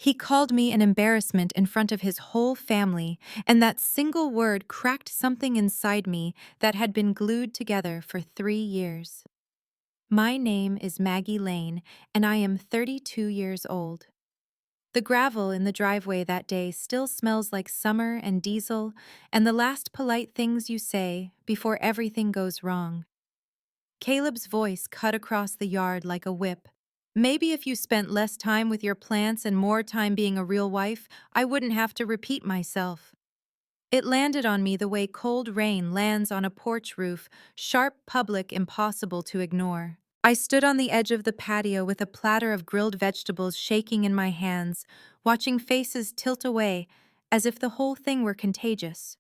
He called me an embarrassment in front of his whole family, and that single word cracked something inside me that had been glued together for 3 years. My name is Maggie Lane, and I am 32 years old. The gravel in the driveway that day still smells like summer and diesel and the last polite things you say before everything goes wrong. Caleb's voice cut across the yard like a whip. Maybe if you spent less time with your plants and more time being a real wife, I wouldn't have to repeat myself. It landed on me the way cold rain lands on a porch roof, sharp, public, impossible to ignore. I stood on the edge of the patio with a platter of grilled vegetables shaking in my hands, watching faces tilt away as if the whole thing were contagious.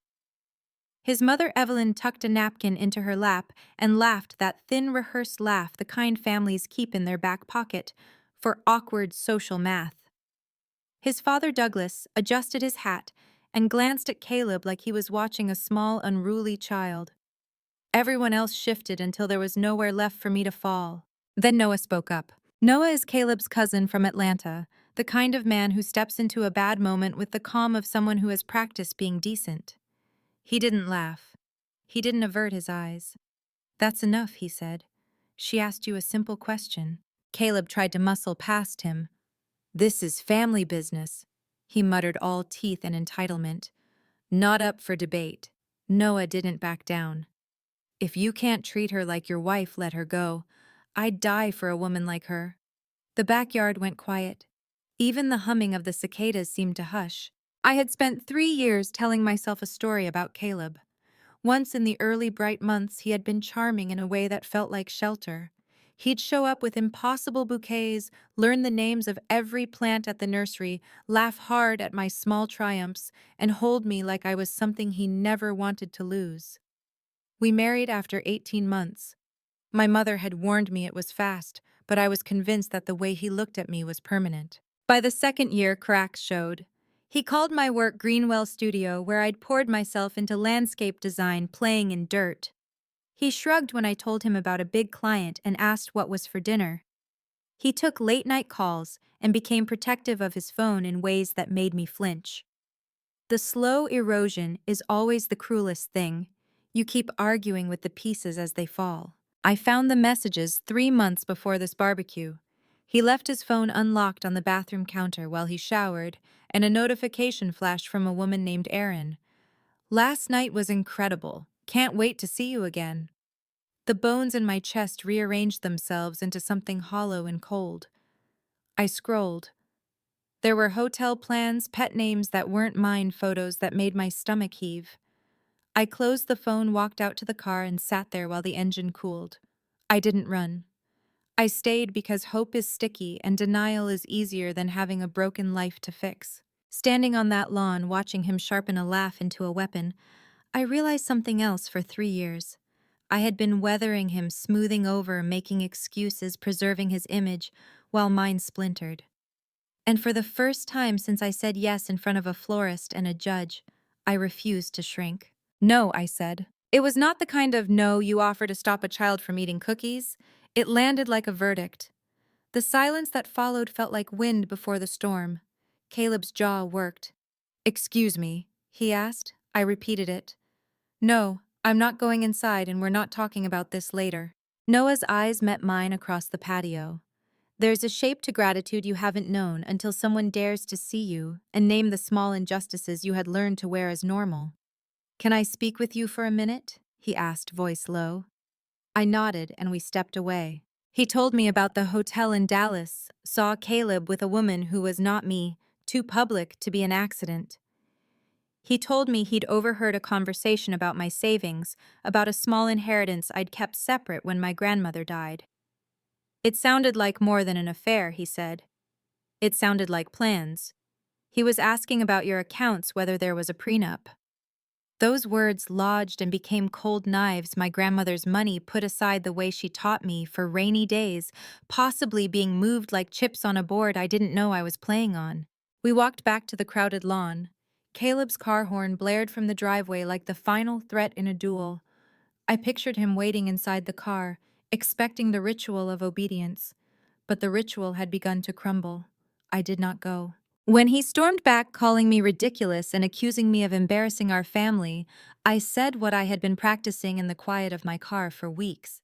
His mother Evelyn tucked a napkin into her lap and laughed that thin, rehearsed laugh the kind families keep in their back pocket for awkward social math. His father Douglas adjusted his hat and glanced at Caleb like he was watching a small, unruly child. Everyone else shifted until there was nowhere left for me to fall. Then Noah spoke up. Noah is Caleb's cousin from Atlanta, the kind of man who steps into a bad moment with the calm of someone who has practiced being decent. He didn't laugh. He didn't avert his eyes. "That's enough," he said. "She asked you a simple question." Caleb tried to muscle past him. "This is family business," he muttered, all teeth and entitlement. "Not up for debate." Noah didn't back down. "If you can't treat her like your wife, let her go. I'd die for a woman like her." The backyard went quiet. Even the humming of the cicadas seemed to hush. I had spent 3 years telling myself a story about Caleb. Once in the early bright months, he had been charming in a way that felt like shelter. He'd show up with impossible bouquets, learn the names of every plant at the nursery, laugh hard at my small triumphs, and hold me like I was something he never wanted to lose. We married after 18 months. My mother had warned me it was fast, but I was convinced that the way he looked at me was permanent. By the second year, cracks showed. He called my work Greenwell Studio, where I'd poured myself into landscape design, playing in dirt. He shrugged when I told him about a big client and asked what was for dinner. He took late-night calls and became protective of his phone in ways that made me flinch. The slow erosion is always the cruelest thing. You keep arguing with the pieces as they fall. I found the messages 3 months before this barbecue. He left his phone unlocked on the bathroom counter while he showered, and a notification flashed from a woman named Erin. "Last night was incredible. Can't wait to see you again." The bones in my chest rearranged themselves into something hollow and cold. I scrolled. There were hotel plans, pet names that weren't mine, photos that made my stomach heave. I closed the phone, walked out to the car, and sat there while the engine cooled. I didn't run. I stayed because hope is sticky and denial is easier than having a broken life to fix. Standing on that lawn, watching him sharpen a laugh into a weapon, I realized something else for 3 years. I had been weathering him, smoothing over, making excuses, preserving his image, while mine splintered. And for the first time since I said yes in front of a florist and a judge, I refused to shrink. "No," I said. It was not the kind of "no, you offer to stop a child from eating cookies." It landed like a verdict. The silence that followed felt like wind before the storm. Caleb's jaw worked. "Excuse me," he asked. I repeated it. "No, I'm not going inside, and we're not talking about this later." Noah's eyes met mine across the patio. "There's a shape to gratitude you haven't known until someone dares to see you and name the small injustices you had learned to wear as normal." "Can I speak with you for a minute?" he asked, voice low. I nodded, and we stepped away. He told me about the hotel in Dallas, saw Caleb with a woman who was not me, too public to be an accident. He told me he'd overheard a conversation about my savings, about a small inheritance I'd kept separate when my grandmother died. "It sounded like more than an affair," he said. "It sounded like plans. He was asking about your accounts, whether there was a prenup." Those words lodged and became cold knives, my grandmother's money put aside the way she taught me for rainy days, possibly being moved like chips on a board I didn't know I was playing on. We walked back to the crowded lawn. Caleb's car horn blared from the driveway like the final threat in a duel. I pictured him waiting inside the car, expecting the ritual of obedience. But the ritual had begun to crumble. I did not go. When he stormed back, calling me ridiculous and accusing me of embarrassing our family, I said what I had been practicing in the quiet of my car for weeks.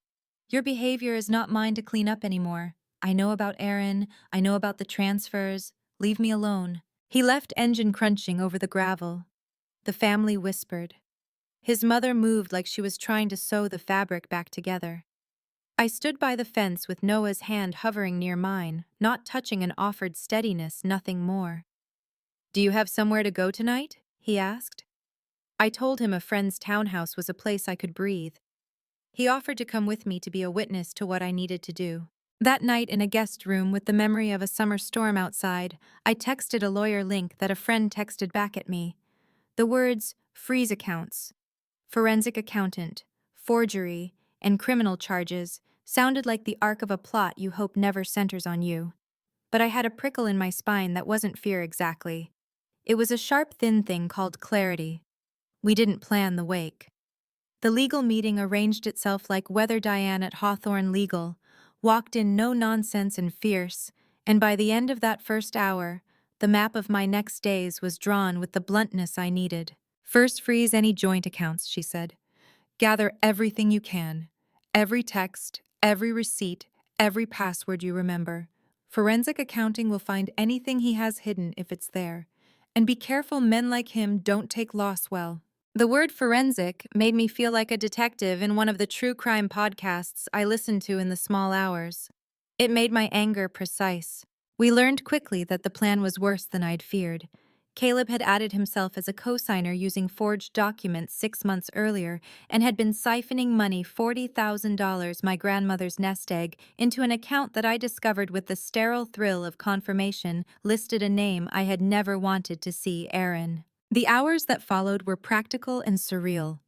Your behavior is not mine to clean up anymore. I know about Aaron, I know about the transfers. Leave me alone. He left, engine crunching over the gravel. The family whispered. His mother moved like she was trying to sew the fabric back together. I stood by the fence with Noah's hand hovering near mine, not touching, and offered steadiness, nothing more. Do you have somewhere to go tonight? He asked. I told him a friend's townhouse was a place I could breathe. He offered to come with me to be a witness to what I needed to do. That night, in a guest room with the memory of a summer storm outside, I texted a lawyer link that a friend texted back at me. The words freeze accounts, forensic accountant, forgery, and criminal charges sounded like the arc of a plot you hope never centers on you. But I had a prickle in my spine that wasn't fear exactly. It was a sharp, thin thing called clarity. We didn't plan the wake. The legal meeting arranged itself like Weather Diane at Hawthorne Legal, walked in no nonsense and fierce, and by the end of that first hour, the map of my next days was drawn with the bluntness I needed. First, freeze any joint accounts, she said. Gather everything you can. Every text, every receipt, every password you remember. Forensic accounting will find anything he has hidden if it's there. And be careful men like him don't take loss well. The word forensic made me feel like a detective in one of the true crime podcasts I listened to in the small hours. It made my anger precise. We learned quickly that the plan was worse than I'd feared. Caleb had added himself as a co-signer using forged documents 6 months earlier and had been siphoning money, $40,000, my grandmother's nest egg, into an account that I discovered with the sterile thrill of confirmation listed a name I had never wanted to see: Aaron. The hours that followed were practical and surreal.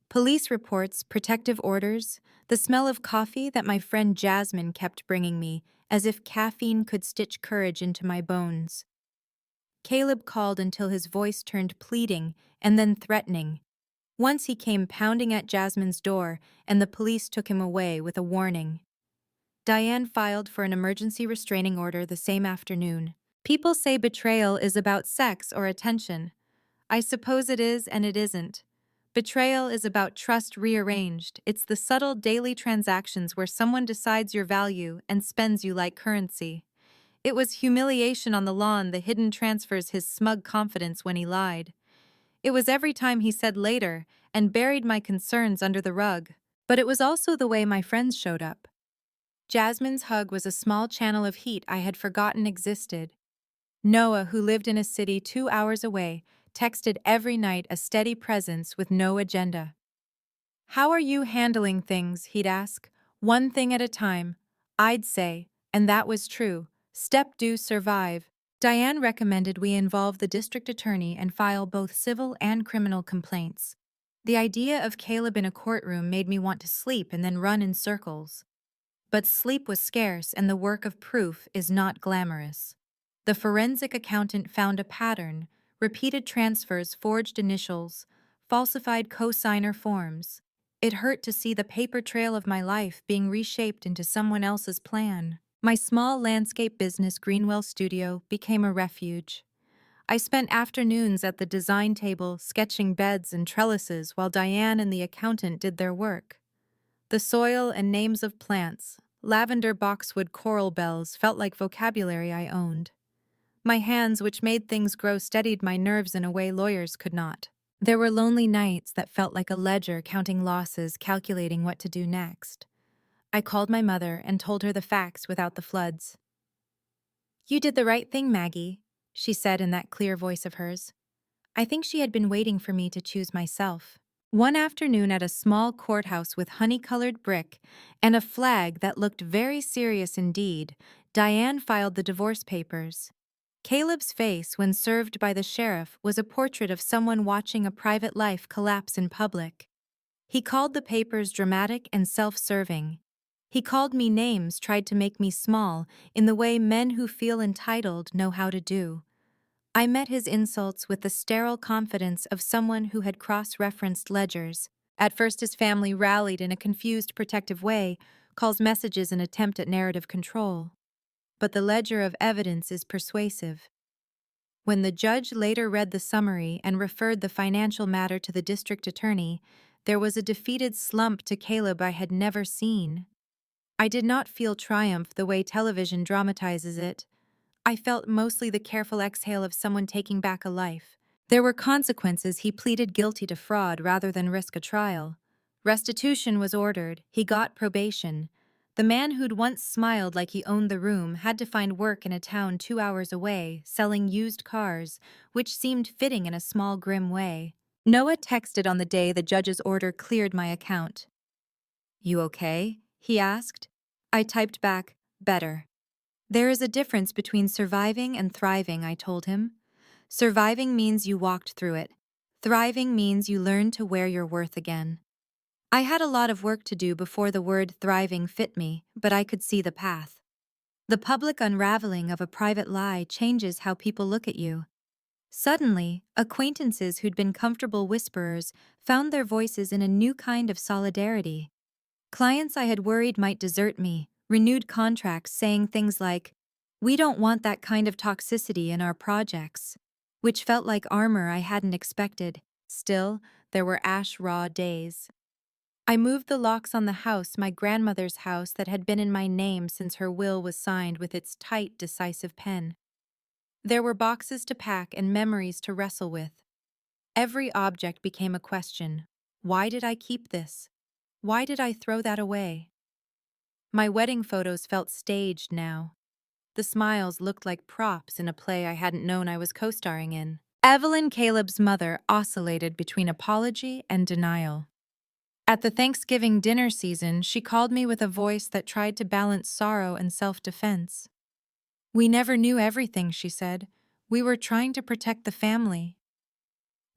Police reports, protective orders, the smell of coffee that my friend Jasmine kept bringing me, as if caffeine could stitch courage into my bones. Caleb called until his voice turned pleading and then threatening. Once he came pounding at Jasmine's door, and the police took him away with a warning. Diane filed for an emergency restraining order the same afternoon. People say betrayal is about sex or attention. I suppose it is and it isn't. Betrayal is about trust rearranged. It's the subtle daily transactions where someone decides your value and spends you like currency. It was humiliation on the lawn, the hidden transfers, his smug confidence when he lied. It was every time he said later and buried my concerns under the rug. But it was also the way my friends showed up. Jasmine's hug was a small channel of heat I had forgotten existed. Noah, who lived in a city 2 hours away, texted every night, a steady presence with no agenda. How are you handling things, he'd ask. One thing at a time. I'd say, and that was true. Step do survive. Diane recommended we involve the district attorney and file both civil and criminal complaints. The idea of Caleb in a courtroom made me want to sleep and then run in circles. But sleep was scarce and the work of proof is not glamorous. The forensic accountant found a pattern: repeated transfers, forged initials, falsified co-signer forms. It hurt to see the paper trail of my life being reshaped into someone else's plan. My small landscape business, Greenwell Studio, became a refuge. I spent afternoons at the design table sketching beds and trellises while Diane and the accountant did their work. The soil and names of plants, lavender, boxwood, coral bells, felt like vocabulary I owned. My hands, which made things grow, steadied my nerves in a way lawyers could not. There were lonely nights that felt like a ledger, counting losses, calculating what to do next. I called my mother and told her the facts without the floods. You did the right thing, Maggie, she said in that clear voice of hers. I think she had been waiting for me to choose myself. One afternoon at a small courthouse with honey-colored brick and a flag that looked very serious indeed, Diane filed the divorce papers. Caleb's face, when served by the sheriff, was a portrait of someone watching a private life collapse in public. He called the papers dramatic and self-serving. He called me names, tried to make me small, in the way men who feel entitled know how to do. I met his insults with the sterile confidence of someone who had cross-referenced ledgers. At first his family rallied in a confused, protective way, calls messages an attempt at narrative control. But the ledger of evidence is persuasive. When the judge later read the summary and referred the financial matter to the district attorney, there was a defeated slump to Caleb I had never seen. I did not feel triumph the way television dramatizes it. I felt mostly the careful exhale of someone taking back a life. There were consequences. He pleaded guilty to fraud rather than risk a trial. Restitution was ordered. He got probation. The man who'd once smiled like he owned the room had to find work in a town 2 hours away, selling used cars, which seemed fitting in a small, grim way. Noah texted on the day the judge's order cleared my account. "You okay?" he asked. I typed back, "Better." "There is a difference between surviving and thriving," I told him. "Surviving means you walked through it. Thriving means you learned to wear your worth again." I had a lot of work to do before the word thriving fit me, but I could see the path. The public unraveling of a private lie changes how people look at you. Suddenly, acquaintances who'd been comfortable whisperers found their voices in a new kind of solidarity. Clients I had worried might desert me renewed contracts saying things like, "We don't want that kind of toxicity in our projects," which felt like armor I hadn't expected. Still, there were ash-raw days. I moved the locks on the house, my grandmother's house that had been in my name since her will was signed with its tight, decisive pen. There were boxes to pack and memories to wrestle with. Every object became a question. Why did I keep this? Why did I throw that away? My wedding photos felt staged now. The smiles looked like props in a play I hadn't known I was co-starring in. Evelyn, Caleb's mother, oscillated between apology and denial. At the Thanksgiving dinner season, she called me with a voice that tried to balance sorrow and self-defense. "We never knew everything," she said. "We were trying to protect the family."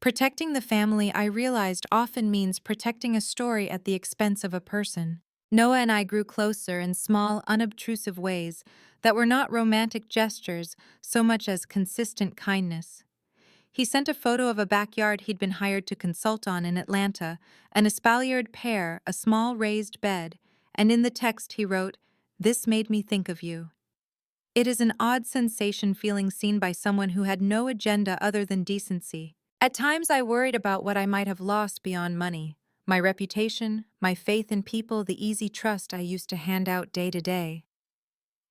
Protecting the family, I realized, often means protecting a story at the expense of a person. Noah and I grew closer in small, unobtrusive ways that were not romantic gestures so much as consistent kindness. He sent a photo of a backyard he'd been hired to consult on in Atlanta, an espaliered pear, a small raised bed, and in the text he wrote, "This made me think of you." It is an odd sensation feeling seen by someone who had no agenda other than decency. At times I worried about what I might have lost beyond money. My reputation, my faith in people, the easy trust I used to hand out day to day.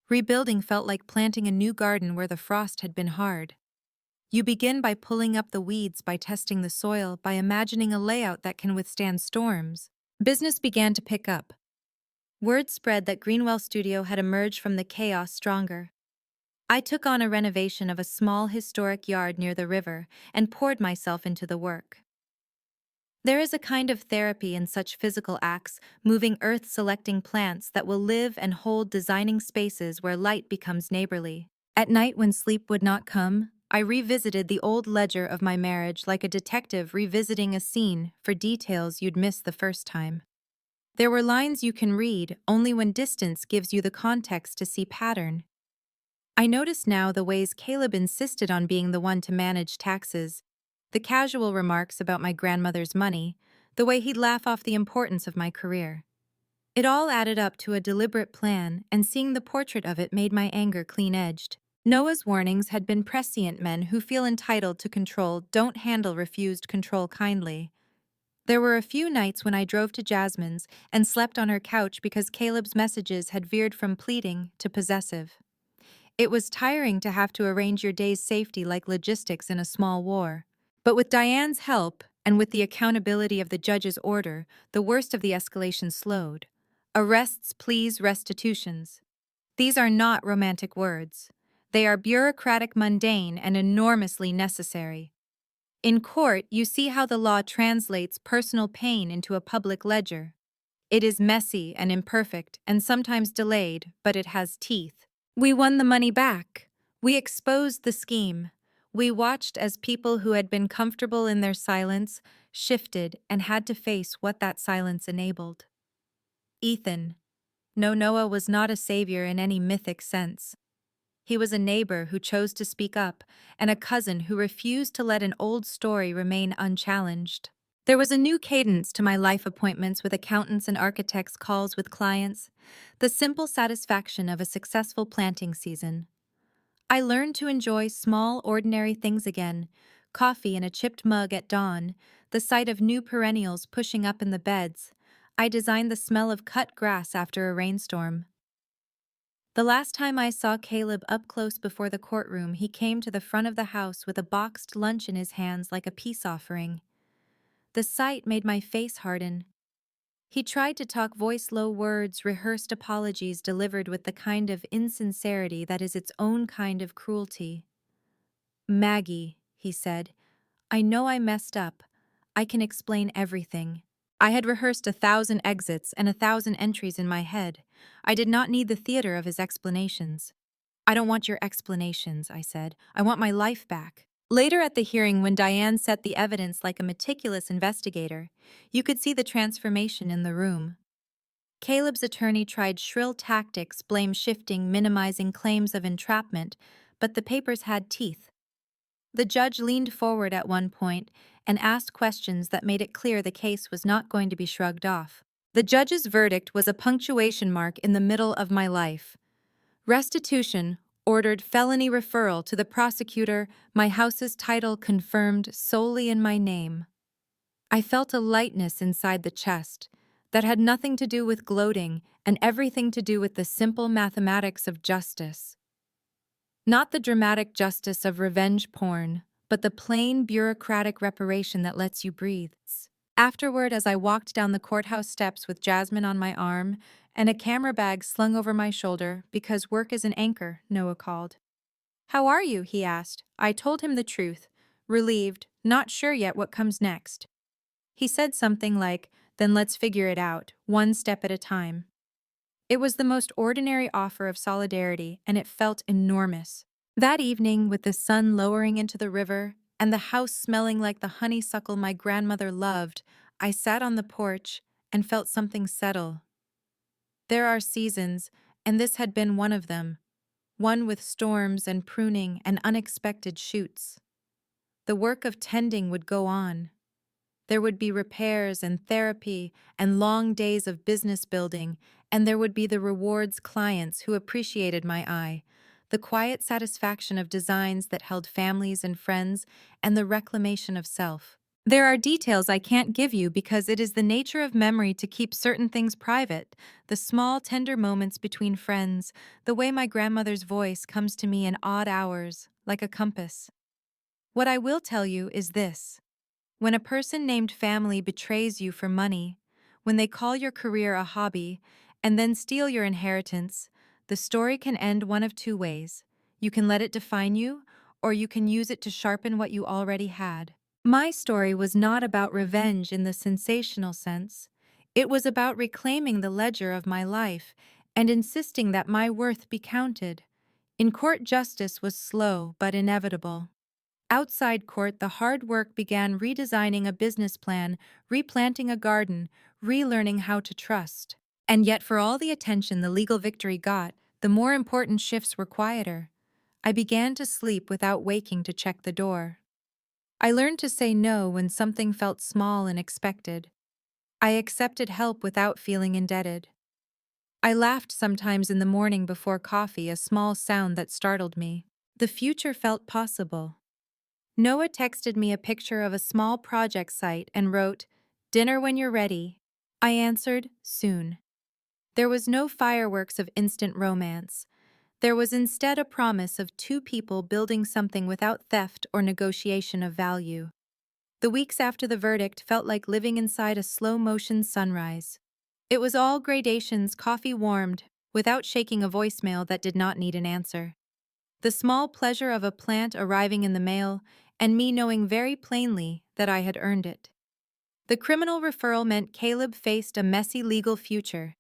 Rebuilding felt like planting a new garden where the frost had been hard. You begin by pulling up the weeds, by testing the soil, by imagining a layout that can withstand storms. Business began to pick up. Word spread that Greenwell Studio had emerged from the chaos stronger. I took on a renovation of a small historic yard near the river and poured myself into the work. There is a kind of therapy in such physical acts, moving earth, selecting plants that will live and hold, designing spaces where light becomes neighborly. At night when sleep would not come, I revisited the old ledger of my marriage like a detective revisiting a scene for details you'd missed the first time. There were lines you can read only when distance gives you the context to see pattern. I noticed now the ways Caleb insisted on being the one to manage taxes, the casual remarks about my grandmother's money, the way he'd laugh off the importance of my career. It all added up to a deliberate plan, and seeing the portrait of it made my anger clean-edged. Noah's warnings had been prescient. Men who feel entitled to control don't handle refused control kindly. There were a few nights when I drove to Jasmine's and slept on her couch because Caleb's messages had veered from pleading to possessive. It was tiring to have to arrange your day's safety like logistics in a small war. But with Diane's help, and with the accountability of the judge's order, the worst of the escalation slowed. Arrests, pleas, restitutions. These are not romantic words. They are bureaucratic, mundane, and enormously necessary. In court, you see how the law translates personal pain into a public ledger. It is messy and imperfect, and sometimes delayed, but it has teeth. We won the money back. We exposed the scheme. We watched as people who had been comfortable in their silence shifted and had to face what that silence enabled. Ethan. No, Noah was not a savior in any mythic sense. He was a neighbor who chose to speak up, and a cousin who refused to let an old story remain unchallenged. There was a new cadence to my life: appointments with accountants and architects, calls with clients, the simple satisfaction of a successful planting season. I learned to enjoy small, ordinary things again: coffee in a chipped mug at dawn, the sight of new perennials pushing up in the beds. I designed the smell of cut grass after a rainstorm. The last time I saw Caleb up close before the courtroom, he came to the front of the house with a boxed lunch in his hands like a peace offering. The sight made my face harden. He tried to talk voice-low words, rehearsed apologies delivered with the kind of insincerity that is its own kind of cruelty. "Maggie," he said, "I know I messed up. I can explain everything." I had rehearsed 1,000 exits and 1,000 entries in my head. I did not need the theater of his explanations. "I don't want your explanations," I said. "I want my life back." Later at the hearing, when Diane set the evidence like a meticulous investigator, you could see the transformation in the room. Caleb's attorney tried shrill tactics, blame shifting, minimizing claims of entrapment, but the papers had teeth. The judge leaned forward at one point and asked questions that made it clear the case was not going to be shrugged off. The judge's verdict was a punctuation mark in the middle of my life. Restitution, ordered felony referral to the prosecutor, my house's title confirmed solely in my name. I felt a lightness inside the chest that had nothing to do with gloating and everything to do with the simple mathematics of justice. Not the dramatic justice of revenge porn, but the plain bureaucratic reparation that lets you breathe. Afterward, as I walked down the courthouse steps with Jasmine on my arm and a camera bag slung over my shoulder because work is an anchor, Noah called. "How are you?" he asked. I told him the truth, relieved, not sure yet what comes next. He said something like, "Then let's figure it out, one step at a time." It was the most ordinary offer of solidarity, and it felt enormous. That evening, with the sun lowering into the river and the house smelling like the honeysuckle my grandmother loved, I sat on the porch and felt something settle. There are seasons, and this had been one of them, one with storms and pruning and unexpected shoots. The work of tending would go on. There would be repairs and therapy and long days of business building, and there would be the rewards: clients who appreciated my eye, the quiet satisfaction of designs that held families and friends, and the reclamation of self. There are details I can't give you because it is the nature of memory to keep certain things private: the small, tender moments between friends, the way my grandmother's voice comes to me in odd hours, like a compass. What I will tell you is this. When a person named family betrays you for money, when they call your career a hobby, and then steal your inheritance, the story can end one of two ways. You can let it define you, or you can use it to sharpen what you already had. My story was not about revenge in the sensational sense. It was about reclaiming the ledger of my life and insisting that my worth be counted. In court, justice was slow but inevitable. Outside court, the hard work began: redesigning a business plan, replanting a garden, relearning how to trust. And yet, for all the attention the legal victory got, the more important shifts were quieter. I began to sleep without waking to check the door. I learned to say no when something felt small and expected. I accepted help without feeling indebted. I laughed sometimes in the morning before coffee, a small sound that startled me. The future felt possible. Noah texted me a picture of a small project site and wrote, "Dinner when you're ready." I answered, "Soon." There was no fireworks of instant romance. There was instead a promise of two people building something without theft or negotiation of value. The weeks after the verdict felt like living inside a slow-motion sunrise. It was all gradations, coffee warmed, without shaking a voicemail that did not need an answer. The small pleasure of a plant arriving in the mail, and me knowing very plainly that I had earned it. The criminal referral meant Caleb faced a messy legal future.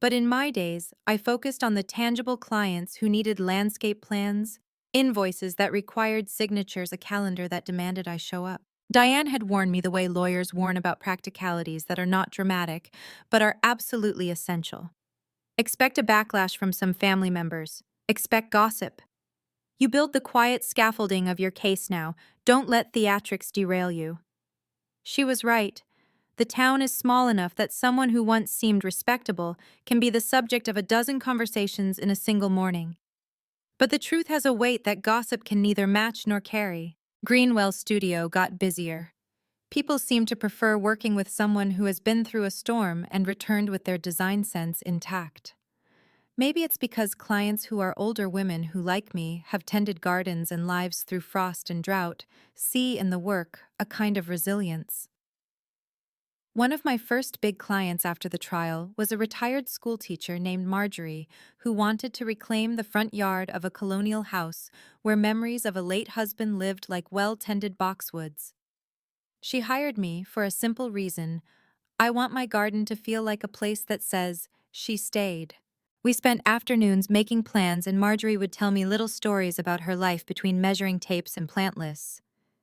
But in my days, I focused on the tangible clients who needed landscape plans, invoices that required signatures, a calendar that demanded I show up. Diane had warned me the way lawyers warn about practicalities that are not dramatic, but are absolutely essential. Expect a backlash from some family members. Expect gossip. You build the quiet scaffolding of your case now. Don't let theatrics derail you. She was right. The town is small enough that someone who once seemed respectable can be the subject of a dozen conversations in a single morning. But the truth has a weight that gossip can neither match nor carry. Greenwell's studio got busier. People seem to prefer working with someone who has been through a storm and returned with their design sense intact. Maybe it's because clients who are older women who, like me, have tended gardens and lives through frost and drought, see in the work a kind of resilience. One of my first big clients after the trial was a retired schoolteacher named Marjorie, who wanted to reclaim the front yard of a colonial house where memories of a late husband lived like well-tended boxwoods. She hired me for a simple reason: I want my garden to feel like a place that says, "She stayed." We spent afternoons making plans, and Marjorie would tell me little stories about her life between measuring tapes and plant lists.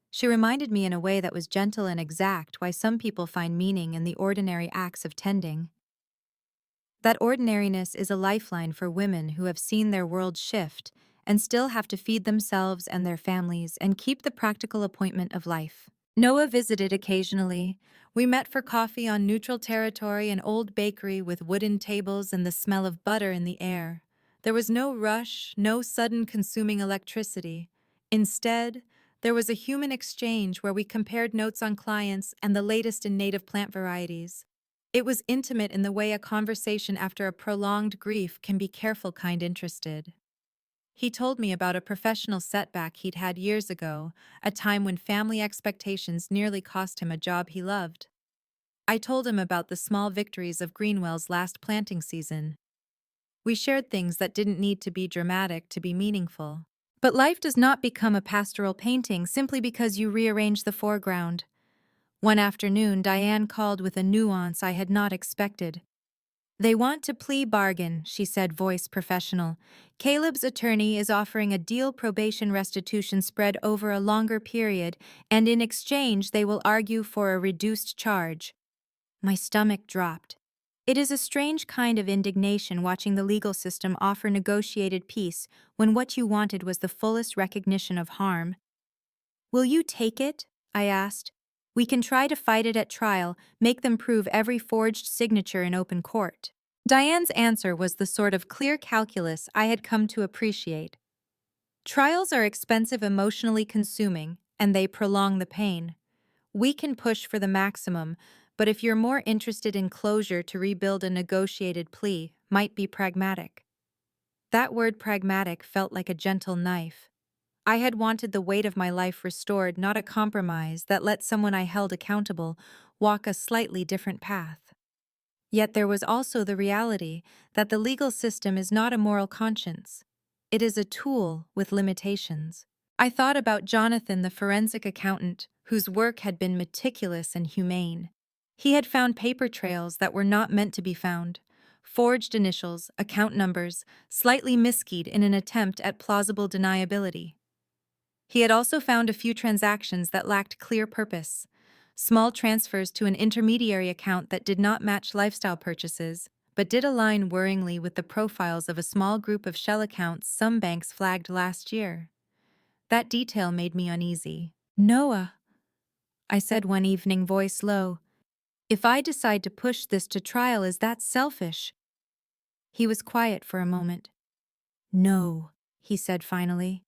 She reminded me in a way that was gentle and exact why some people find meaning in the ordinary acts of tending. That ordinariness is a lifeline for women who have seen their world shift and still have to feed themselves and their families and keep the practical appointment of life. Noah visited occasionally. We met for coffee on neutral territory, an old bakery with wooden tables and the smell of butter in the air. There was no rush, no sudden consuming electricity. Instead, there was a human exchange where we compared notes on clients and the latest in native plant varieties. It was intimate in the way a conversation after a prolonged grief can be careful, kind, interested. He told me about a professional setback he'd had years ago, a time when family expectations nearly cost him a job he loved. I told him about the small victories of Greenwell's last planting season. We shared things that didn't need to be dramatic to be meaningful. But life does not become a pastoral painting simply because you rearrange the foreground. One afternoon, Diane called with a nuance I had not expected. "They want to plea bargain," she said, voice professional. "Caleb's attorney is offering a deal probation restitution spread over a longer period, and in exchange they will argue for a reduced charge." My stomach dropped. It is a strange kind of indignation watching the legal system offer negotiated peace when what you wanted was the fullest recognition of harm. "Will you take it?" I asked. "We can try to fight it at trial, make them prove every forged signature in open court." Diane's answer was the sort of clear calculus I had come to appreciate. Trials are expensive, emotionally consuming, and they prolong the pain. We can push for the maximum, but if you're more interested in closure, to rebuild a negotiated plea might be pragmatic. That word pragmatic felt like a gentle knife. I had wanted the weight of my life restored, not a compromise that let someone I held accountable walk a slightly different path. Yet there was also the reality that the legal system is not a moral conscience. It is a tool with limitations. I thought about Jonathan, the forensic accountant, whose work had been meticulous and humane. He had found paper trails that were not meant to be found, forged initials, account numbers, slightly miskeyed in an attempt at plausible deniability. He had also found a few transactions that lacked clear purpose, small transfers to an intermediary account that did not match lifestyle purchases, but did align worryingly with the profiles of a small group of shell accounts some banks flagged last year. That detail made me uneasy. "Noah," I said one evening, voice low, "if I decide to push this to trial, is that selfish?" He was quiet for a moment. "No," he said finally.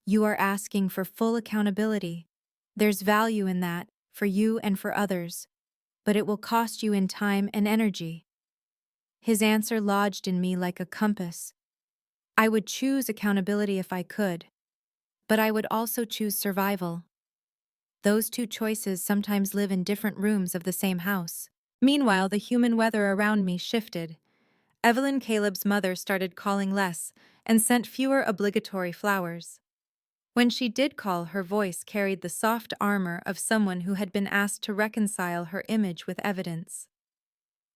"You are asking for full accountability. There's value in that, for you and for others, but it will cost you in time and energy." His answer lodged in me like a compass. I would choose accountability if I could, but I would also choose survival. Those two choices sometimes live in different rooms of the same house. Meanwhile, the human weather around me shifted. Evelyn, Caleb's mother, started calling less and sent fewer obligatory flowers. When she did call, her voice carried the soft armor of someone who had been asked to reconcile her image with evidence.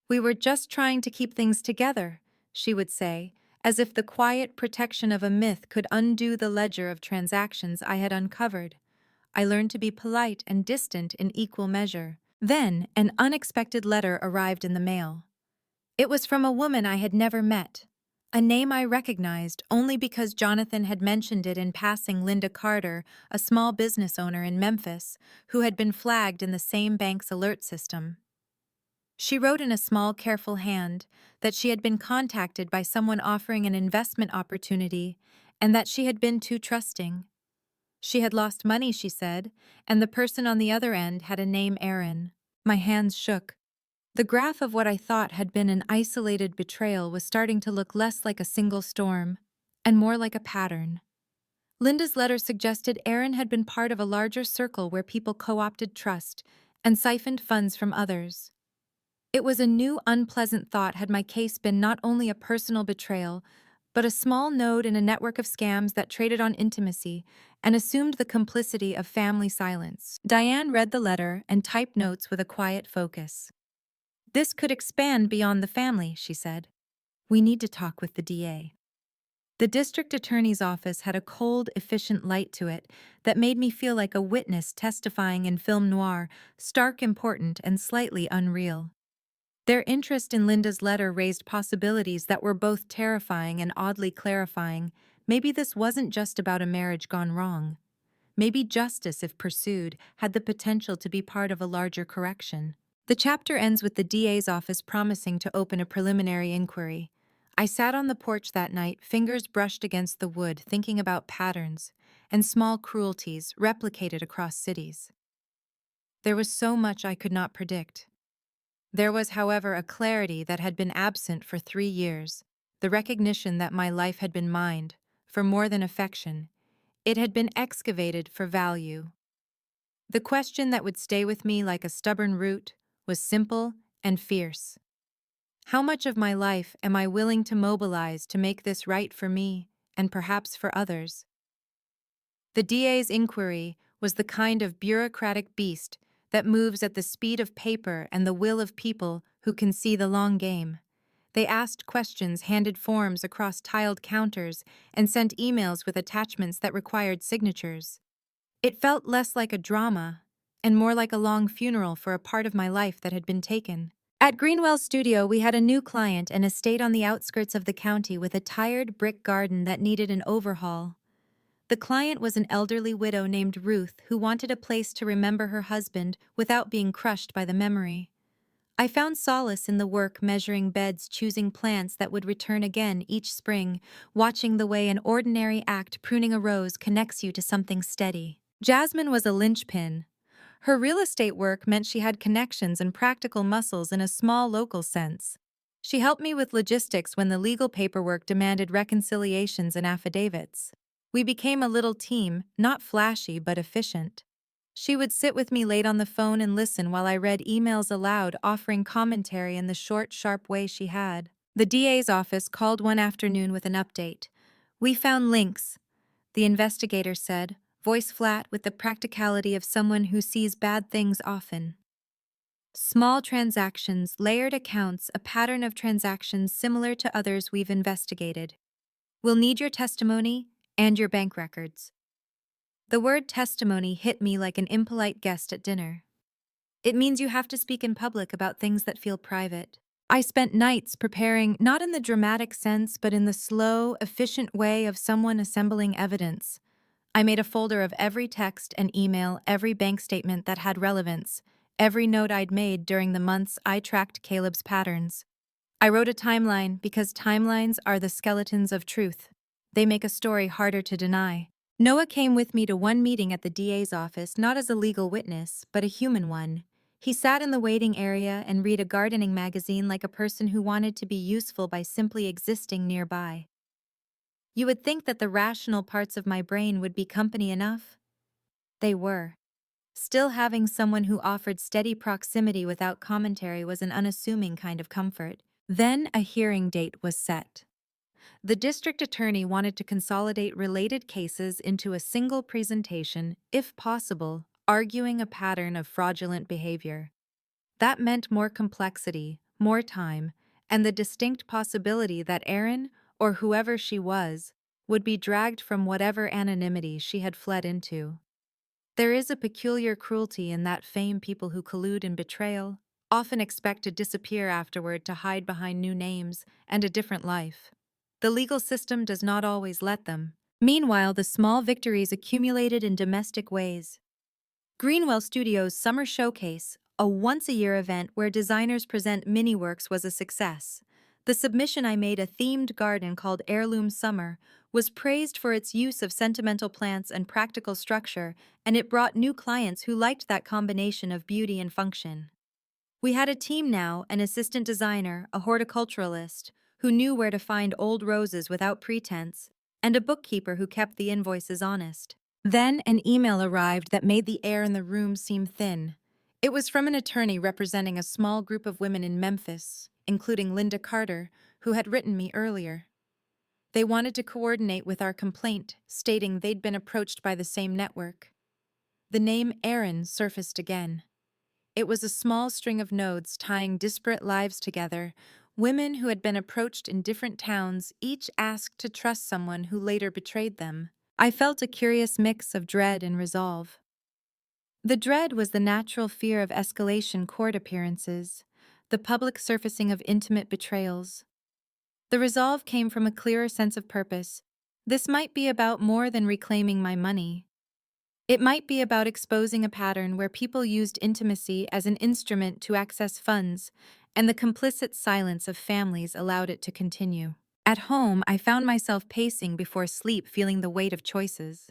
"We were just trying to keep things together," she would say, as if the quiet protection of a myth could undo the ledger of transactions I had uncovered. I learned to be polite and distant in equal measure. Then, an unexpected letter arrived in the mail. It was from a woman I had never met, a name I recognized only because Jonathan had mentioned it in passing: Linda Carter, a small business owner in Memphis, who had been flagged in the same bank's alert system. She wrote in a small, careful hand that she had been contacted by someone offering an investment opportunity and that she had been too trusting. She had lost money, she said, and the person on the other end had a name Aaron. My hands shook. The graph of what I thought had been an isolated betrayal was starting to look less like a single storm, and more like a pattern. Linda's letter suggested Aaron had been part of a larger circle where people co-opted trust and siphoned funds from others. It was a new, unpleasant thought had my case been not only a personal betrayal, but a small node in a network of scams that traded on intimacy and assumed the complicity of family silence. Diane read the letter and typed notes with a quiet focus. "This could expand beyond the family," she said. "We need to talk with the DA." The district attorney's office had a cold, efficient light to it that made me feel like a witness testifying in film noir, stark important and slightly unreal. Their interest in Linda's letter raised possibilities that were both terrifying and oddly clarifying. Maybe this wasn't just about a marriage gone wrong. Maybe justice, if pursued, had the potential to be part of a larger correction. The chapter ends with the DA's office promising to open a preliminary inquiry. I sat on the porch that night, fingers brushed against the wood, thinking about patterns and small cruelties replicated across cities. There was so much I could not predict. There was, however, a clarity that had been absent for 3 years, the recognition that my life had been mined, for more than affection. It had been excavated for value. The question that would stay with me like a stubborn root was simple and fierce. How much of my life am I willing to mobilize to make this right for me and perhaps for others? The DA's inquiry was the kind of bureaucratic beast that moves at the speed of paper and the will of people who can see the long game. They asked questions, handed forms across tiled counters, and sent emails with attachments that required signatures. It felt less like a drama and more like a long funeral for a part of my life that had been taken. At Greenwell Studio, we had a new client, an estate on the outskirts of the county with a tired brick garden that needed an overhaul. The client was an elderly widow named Ruth who wanted a place to remember her husband without being crushed by the memory. I found solace in the work, measuring beds, choosing plants that would return again each spring, watching the way an ordinary act, pruning a rose, connects you to something steady. Jasmine was a linchpin. Her real estate work meant she had connections and practical muscles in a small local sense. She helped me with logistics when the legal paperwork demanded reconciliations and affidavits. We became a little team, not flashy but efficient. She would sit with me late on the phone and listen while I read emails aloud, offering commentary in the short, sharp way she had. The DA's office called one afternoon with an update. "We found links," the investigator said, voice flat with the practicality of someone who sees bad things often. "Small transactions, layered accounts, a pattern of transactions similar to others we've investigated. We'll need your testimony and your bank records." The word testimony hit me like an impolite guest at dinner. It means you have to speak in public about things that feel private. I spent nights preparing, not in the dramatic sense, but in the slow, efficient way of someone assembling evidence. I made a folder of every text and email, every bank statement that had relevance, every note I'd made during the months I tracked Caleb's patterns. I wrote a timeline because timelines are the skeletons of truth. They make a story harder to deny. Noah came with me to one meeting at the DA's office, not as a legal witness, but a human one. He sat in the waiting area and read a gardening magazine like a person who wanted to be useful by simply existing nearby. You would think that the rational parts of my brain would be company enough. They were. Still, having someone who offered steady proximity without commentary was an unassuming kind of comfort. Then a hearing date was set. The district attorney wanted to consolidate related cases into a single presentation, if possible, arguing a pattern of fraudulent behavior. That meant more complexity, more time, and the distinct possibility that Erin, or whoever she was, would be dragged from whatever anonymity she had fled into. There is a peculiar cruelty in that fame people who collude in betrayal often expect to disappear afterward to hide behind new names and a different life. The legal system does not always let them. Meanwhile, the small victories accumulated in domestic ways. Greenwell Studios' Summer Showcase, a once-a-year event where designers present mini-works, was a success. The submission I made, a themed garden called Heirloom Summer, was praised for its use of sentimental plants and practical structure, and it brought new clients who liked that combination of beauty and function. We had a team now, an assistant designer, a horticulturalist, who knew where to find old roses without pretense, and a bookkeeper who kept the invoices honest. Then an email arrived that made the air in the room seem thin. It was from an attorney representing a small group of women in Memphis, including Linda Carter, who had written me earlier. They wanted to coordinate with our complaint, stating they'd been approached by the same network. The name Aaron surfaced again. It was a small string of nodes tying disparate lives together, women who had been approached in different towns, each asked to trust someone who later betrayed them. I felt a curious mix of dread and resolve. The dread was the natural fear of escalation court appearances, the public surfacing of intimate betrayals. The resolve came from a clearer sense of purpose. This might be about more than reclaiming my money. It might be about exposing a pattern where people used intimacy as an instrument to access funds, and the complicit silence of families allowed it to continue. At home, I found myself pacing before sleep, feeling the weight of choices.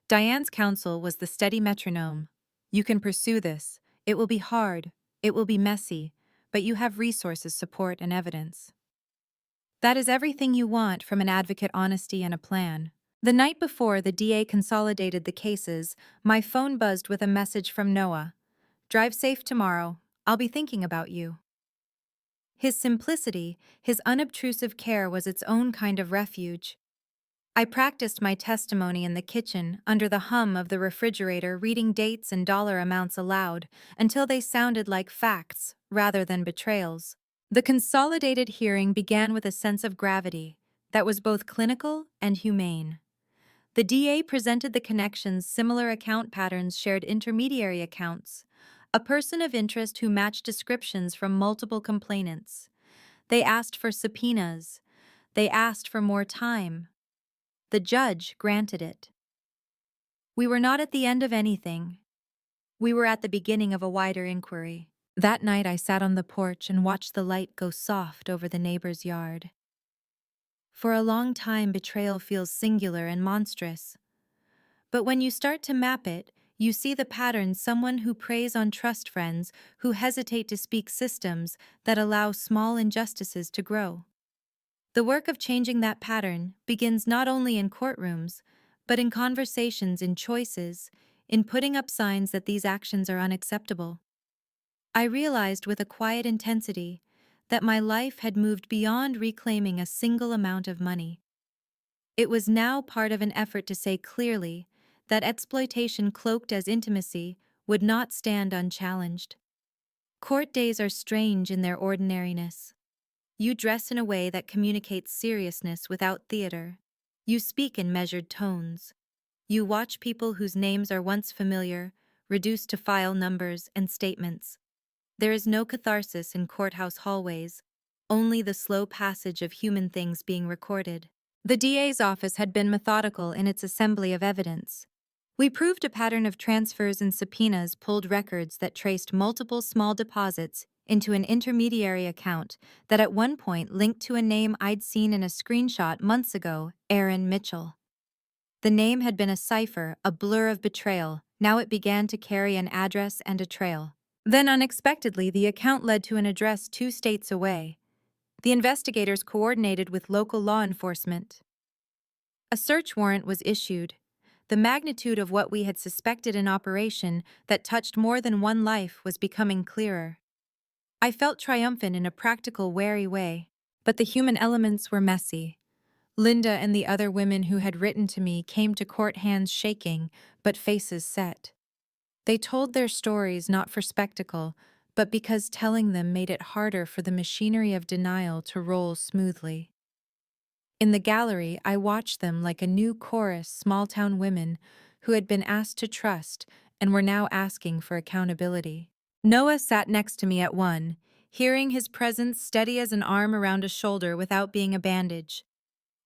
Diane's counsel was the steady metronome. You can pursue this. It will be hard. It will be messy. But you have resources, support, and evidence. That is everything you want from an advocate: honesty and a plan. The night before the DA consolidated the cases, my phone buzzed with a message from Noah. Drive safe tomorrow. I'll be thinking about you. His simplicity, his unobtrusive care was its own kind of refuge. I practiced my testimony in the kitchen, under the hum of the refrigerator, reading dates and dollar amounts aloud, until they sounded like facts rather than betrayals. The consolidated hearing began with a sense of gravity that was both clinical and humane. The DA presented the connections: similar account patterns, shared intermediary accounts, a person of interest who matched descriptions from multiple complainants. They asked for subpoenas. They asked for more time. The judge granted it. We were not at the end of anything. We were at the beginning of a wider inquiry. That night I sat on the porch and watched the light go soft over the neighbor's yard. For a long time, betrayal feels singular and monstrous. But when you start to map it, you see the pattern: someone who preys on trust friends, who hesitate to speak, systems that allow small injustices to grow. The work of changing that pattern begins not only in courtrooms, but in conversations, in choices, in putting up signs that these actions are unacceptable. I realized with a quiet intensity that my life had moved beyond reclaiming a single amount of money. It was now part of an effort to say clearly that exploitation cloaked as intimacy would not stand unchallenged. Court days are strange in their ordinariness. You dress in a way that communicates seriousness without theater. You speak in measured tones. You watch people whose names are once familiar reduced to file numbers and statements. There is no catharsis in courthouse hallways, only the slow passage of human things being recorded. The DA's office had been methodical in its assembly of evidence. We proved a pattern of transfers and subpoenas, pulled records that traced multiple small deposits into an intermediary account that at one point linked to a name I'd seen in a screenshot months ago: Aaron Mitchell. The name had been a cipher, a blur of betrayal. Now it began to carry an address and a trail. Then unexpectedly, the account led to an address 2 states away. The investigators coordinated with local law enforcement. A search warrant was issued. The magnitude of what we had suspected in operation that touched more than one life was becoming clearer. I felt triumphant in a practical, wary way, but the human elements were messy. Linda and the other women who had written to me came to court, hands shaking, but faces set. They told their stories not for spectacle, but because telling them made it harder for the machinery of denial to roll smoothly. In the gallery, I watched them like a new chorus: small-town women who had been asked to trust and were now asking for accountability. Noah sat next to me at one, hearing his presence steady as an arm around a shoulder without being a bandage.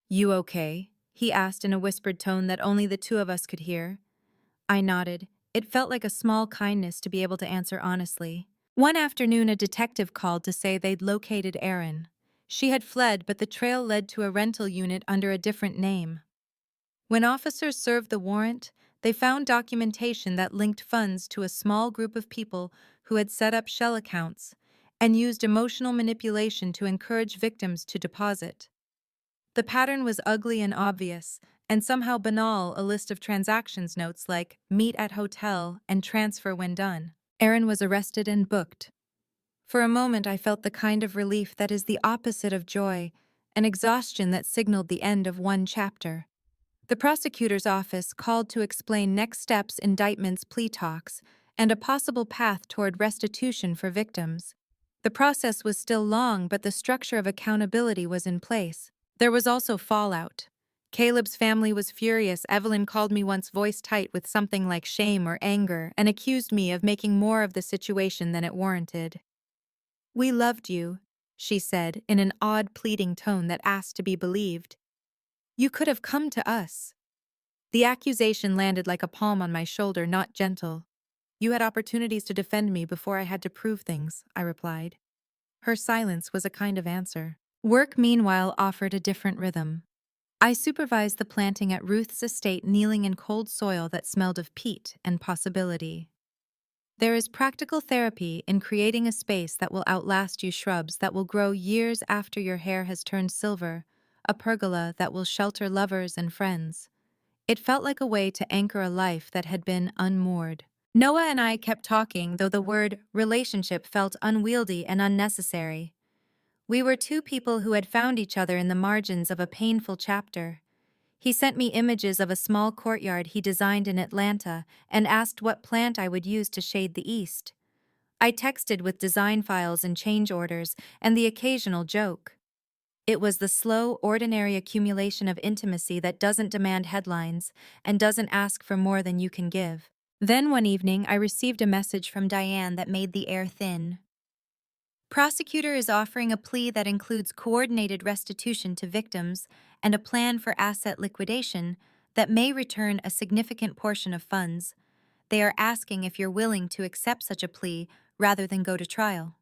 "You okay?" he asked in a whispered tone that only the two of us could hear. I nodded. It felt like a small kindness to be able to answer honestly. One afternoon, a detective called to say they'd located Aaron. She had fled, but the trail led to a rental unit under a different name. When officers served the warrant, they found documentation that linked funds to a small group of people who had set up shell accounts and used emotional manipulation to encourage victims to deposit. The pattern was ugly and obvious, and somehow banal, a list of transactions notes like meet at hotel and transfer when done. Aaron was arrested and booked. For a moment, I felt the kind of relief that is the opposite of joy, an exhaustion that signaled the end of one chapter. The prosecutor's office called to explain next steps, indictments, plea talks, and a possible path toward restitution for victims. The process was still long, but the structure of accountability was in place. There was also fallout. Caleb's family was furious. Evelyn called me once voice tight with something like shame or anger and accused me of making more of the situation than it warranted. "We loved you," she said in an odd, pleading tone that asked to be believed. "You could have come to us." The accusation landed like a palm on my shoulder, not gentle. "You had opportunities to defend me before I had to prove things," I replied. Her silence was a kind of answer. Work, meanwhile, offered a different rhythm. I supervised the planting at Ruth's estate, kneeling in cold soil that smelled of peat and possibility. There is practical therapy in creating a space that will outlast you, shrubs that will grow years after your hair has turned silver, a pergola that will shelter lovers and friends. It felt like a way to anchor a life that had been unmoored. Noah and I kept talking, though the word relationship felt unwieldy and unnecessary. We were two people who had found each other in the margins of a painful chapter. He sent me images of a small courtyard he designed in Atlanta and asked what plant I would use to shade the east. I texted with design files and change orders and the occasional joke. It was the slow, ordinary accumulation of intimacy that doesn't demand headlines and doesn't ask for more than you can give. Then one evening, I received a message from Diane that made the air thin. "Prosecutor is offering a plea that includes coordinated restitution to victims and a plan for asset liquidation that may return a significant portion of funds. They are asking if you're willing to accept such a plea rather than go to trial."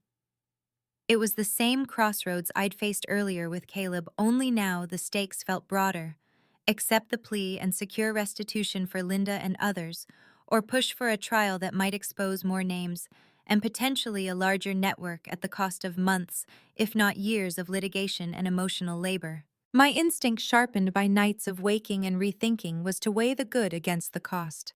It was the same crossroads I'd faced earlier with Caleb, only now the stakes felt broader. Accept the plea and secure restitution for Linda and others, or push for a trial that might expose more names and potentially a larger network at the cost of months, if not years, of litigation and emotional labor. My instinct, sharpened by nights of waking and rethinking, was to weigh the good against the cost.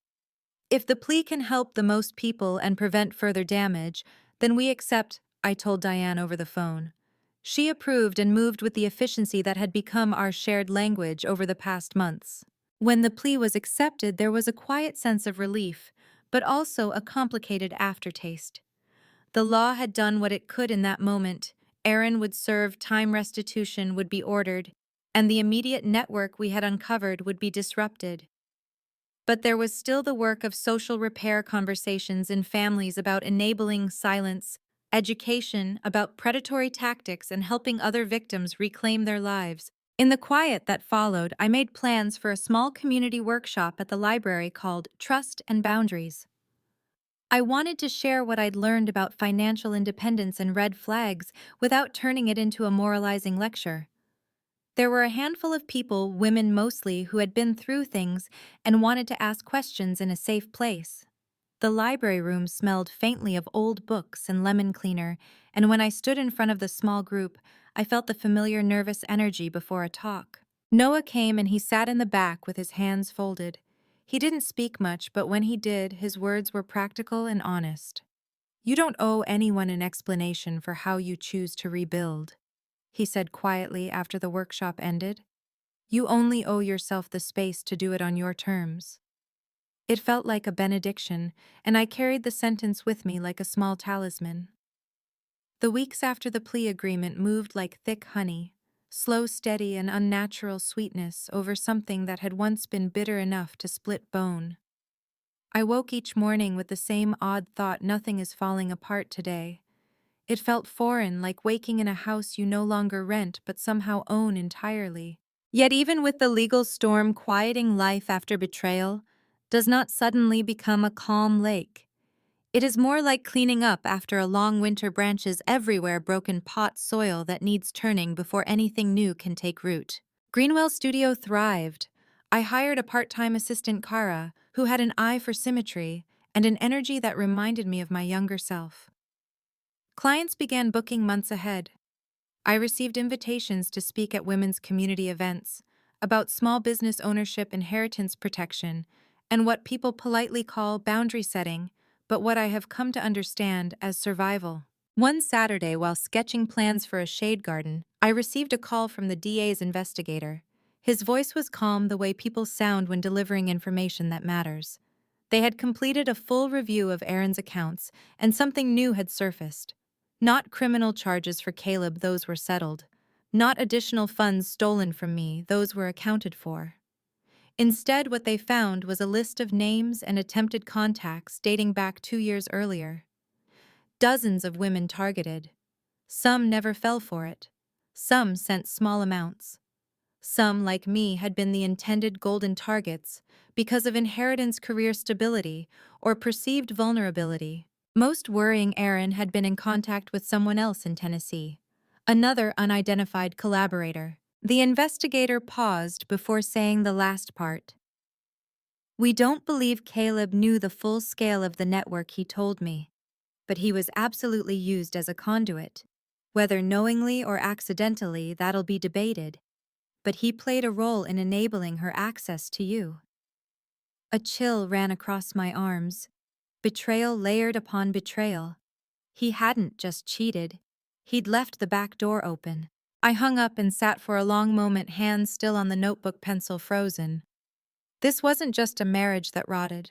If the plea can help the most people and prevent further damage, then we accept, I told Diane over the phone. She approved and moved with the efficiency that had become our shared language over the past months. When the plea was accepted, there was a quiet sense of relief, but also a complicated aftertaste. The law had done what it could in that moment. Aaron would serve time, restitution would be ordered, and the immediate network we had uncovered would be disrupted. But there was still the work of social repair, conversations in families about enabling silence, education about predatory tactics, and helping other victims reclaim their lives. In the quiet that followed, I made plans for a small community workshop at the library called Trust and Boundaries. I wanted to share what I'd learned about financial independence and red flags without turning it into a moralizing lecture. There were a handful of people, women mostly, who had been through things and wanted to ask questions in a safe place. The library room smelled faintly of old books and lemon cleaner, and when I stood in front of the small group, I felt the familiar nervous energy before a talk. Noah came and he sat in the back with his hands folded. He didn't speak much, but when he did, his words were practical and honest. "You don't owe anyone an explanation for how you choose to rebuild," he said quietly after the workshop ended. "You only owe yourself the space to do it on your terms." It felt like a benediction, and I carried the sentence with me like a small talisman. The weeks after the plea agreement moved like thick honey, slow, steady, and unnatural sweetness over something that had once been bitter enough to split bone. I woke each morning with the same odd thought: nothing is falling apart today. It felt foreign, like waking in a house you no longer rent but somehow own entirely. Yet even with the legal storm quieting, life after betrayal does not suddenly become a calm lake. It is more like cleaning up after a long winter, branches everywhere, broken pot soil that needs turning before anything new can take root. Greenwell Studio thrived. I hired a part-time assistant, Kara, who had an eye for symmetry and an energy that reminded me of my younger self. Clients began booking months ahead. I received invitations to speak at women's community events about small business ownership, inheritance protection, and what people politely call boundary setting, but what I have come to understand as survival. One Saturday, while sketching plans for a shade garden, I received a call from the DA's investigator. His voice was calm, the way people sound when delivering information that matters. They had completed a full review of Aaron's accounts, and something new had surfaced. Not criminal charges for Caleb, those were settled. Not additional funds stolen from me, those were accounted for. Instead, what they found was a list of names and attempted contacts dating back 2 years earlier. Dozens of women targeted. Some never fell for it. Some sent small amounts. Some, like me, had been the intended golden targets because of inheritance, career stability, or perceived vulnerability. Most worrying, Aaron had been in contact with someone else in Tennessee, another unidentified collaborator. The investigator paused before saying the last part. "We don't believe Caleb knew the full scale of the network, he told me, but he was absolutely used as a conduit. Whether knowingly or accidentally, that'll be debated. But he played a role in enabling her access to you." A chill ran across my arms. Betrayal layered upon betrayal. He hadn't just cheated. He'd left the back door open. I hung up and sat for a long moment, hands still on the notebook, pencil frozen. This wasn't just a marriage that rotted.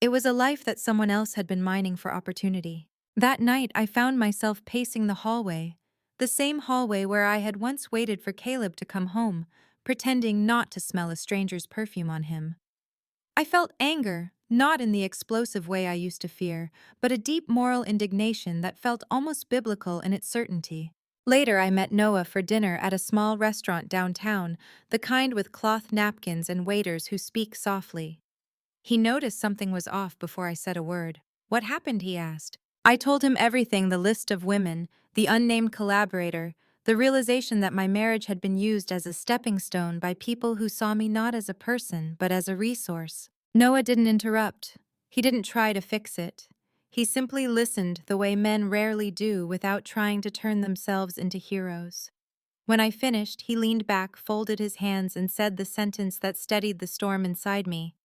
It was a life that someone else had been mining for opportunity. That night, I found myself pacing the hallway, the same hallway where I had once waited for Caleb to come home, pretending not to smell a stranger's perfume on him. I felt anger, not in the explosive way I used to fear, but a deep moral indignation that felt almost biblical in its certainty. Later, I met Noah for dinner at a small restaurant downtown, the kind with cloth napkins and waiters who speak softly. He noticed something was off before I said a word. "What happened?" he asked. I told him everything, the list of women, the unnamed collaborator, the realization that my marriage had been used as a stepping stone by people who saw me not as a person, but as a resource. Noah didn't interrupt. He didn't try to fix it. He simply listened the way men rarely do, without trying to turn themselves into heroes. When I finished, he leaned back, folded his hands, and said the sentence that steadied the storm inside me.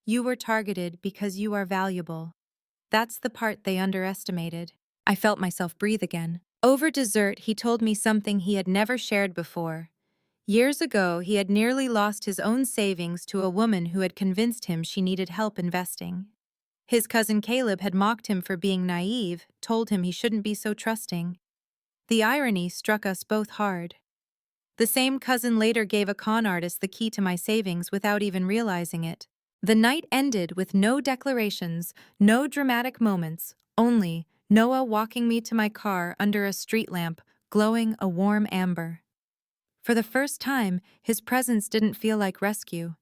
"You were targeted because you are valuable." That's the part they underestimated. I felt myself breathe again. Over dessert, he told me something he had never shared before. Years ago, he had nearly lost his own savings to a woman who had convinced him she needed help investing. His cousin Caleb had mocked him for being naive, told him he shouldn't be so trusting. The irony struck us both hard. The same cousin later gave a con artist the key to my savings without even realizing it. The night ended with no declarations, no dramatic moments, only Noah walking me to my car under a street lamp, glowing a warm amber. For the first time, his presence didn't feel like rescue.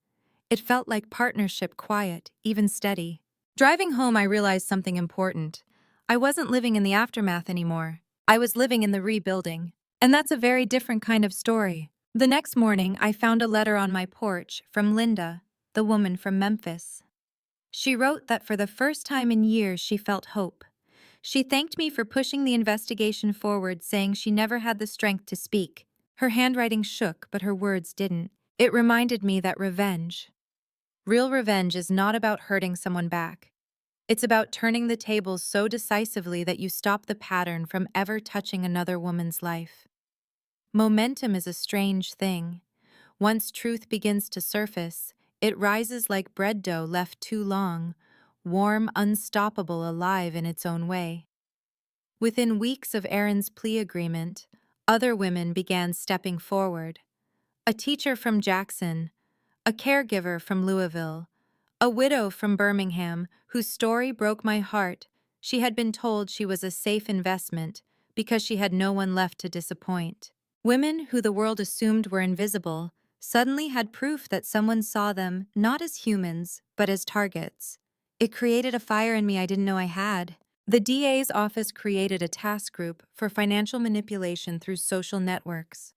It felt like partnership, quiet, even steady. Driving home, I realized something important. I wasn't living in the aftermath anymore. I was living in the rebuilding. And that's a very different kind of story. The next morning, I found a letter on my porch from Linda, the woman from Memphis. She wrote that for the first time in years she felt hope. She thanked me for pushing the investigation forward, saying she never had the strength to speak. Her handwriting shook, but her words didn't. It reminded me that real revenge is not about hurting someone back. It's about turning the tables so decisively that you stop the pattern from ever touching another woman's life. Momentum is a strange thing. Once truth begins to surface, it rises like bread dough left too long, warm, unstoppable, alive in its own way. Within weeks of Aaron's plea agreement, other women began stepping forward. A teacher from Jackson, a caregiver from Louisville, a widow from Birmingham whose story broke my heart. She had been told she was a safe investment because she had no one left to disappoint. Women who the world assumed were invisible suddenly had proof that someone saw them not as humans, but as targets. It created a fire in me I didn't know I had. The DA's office created a task group for financial manipulation through social networks.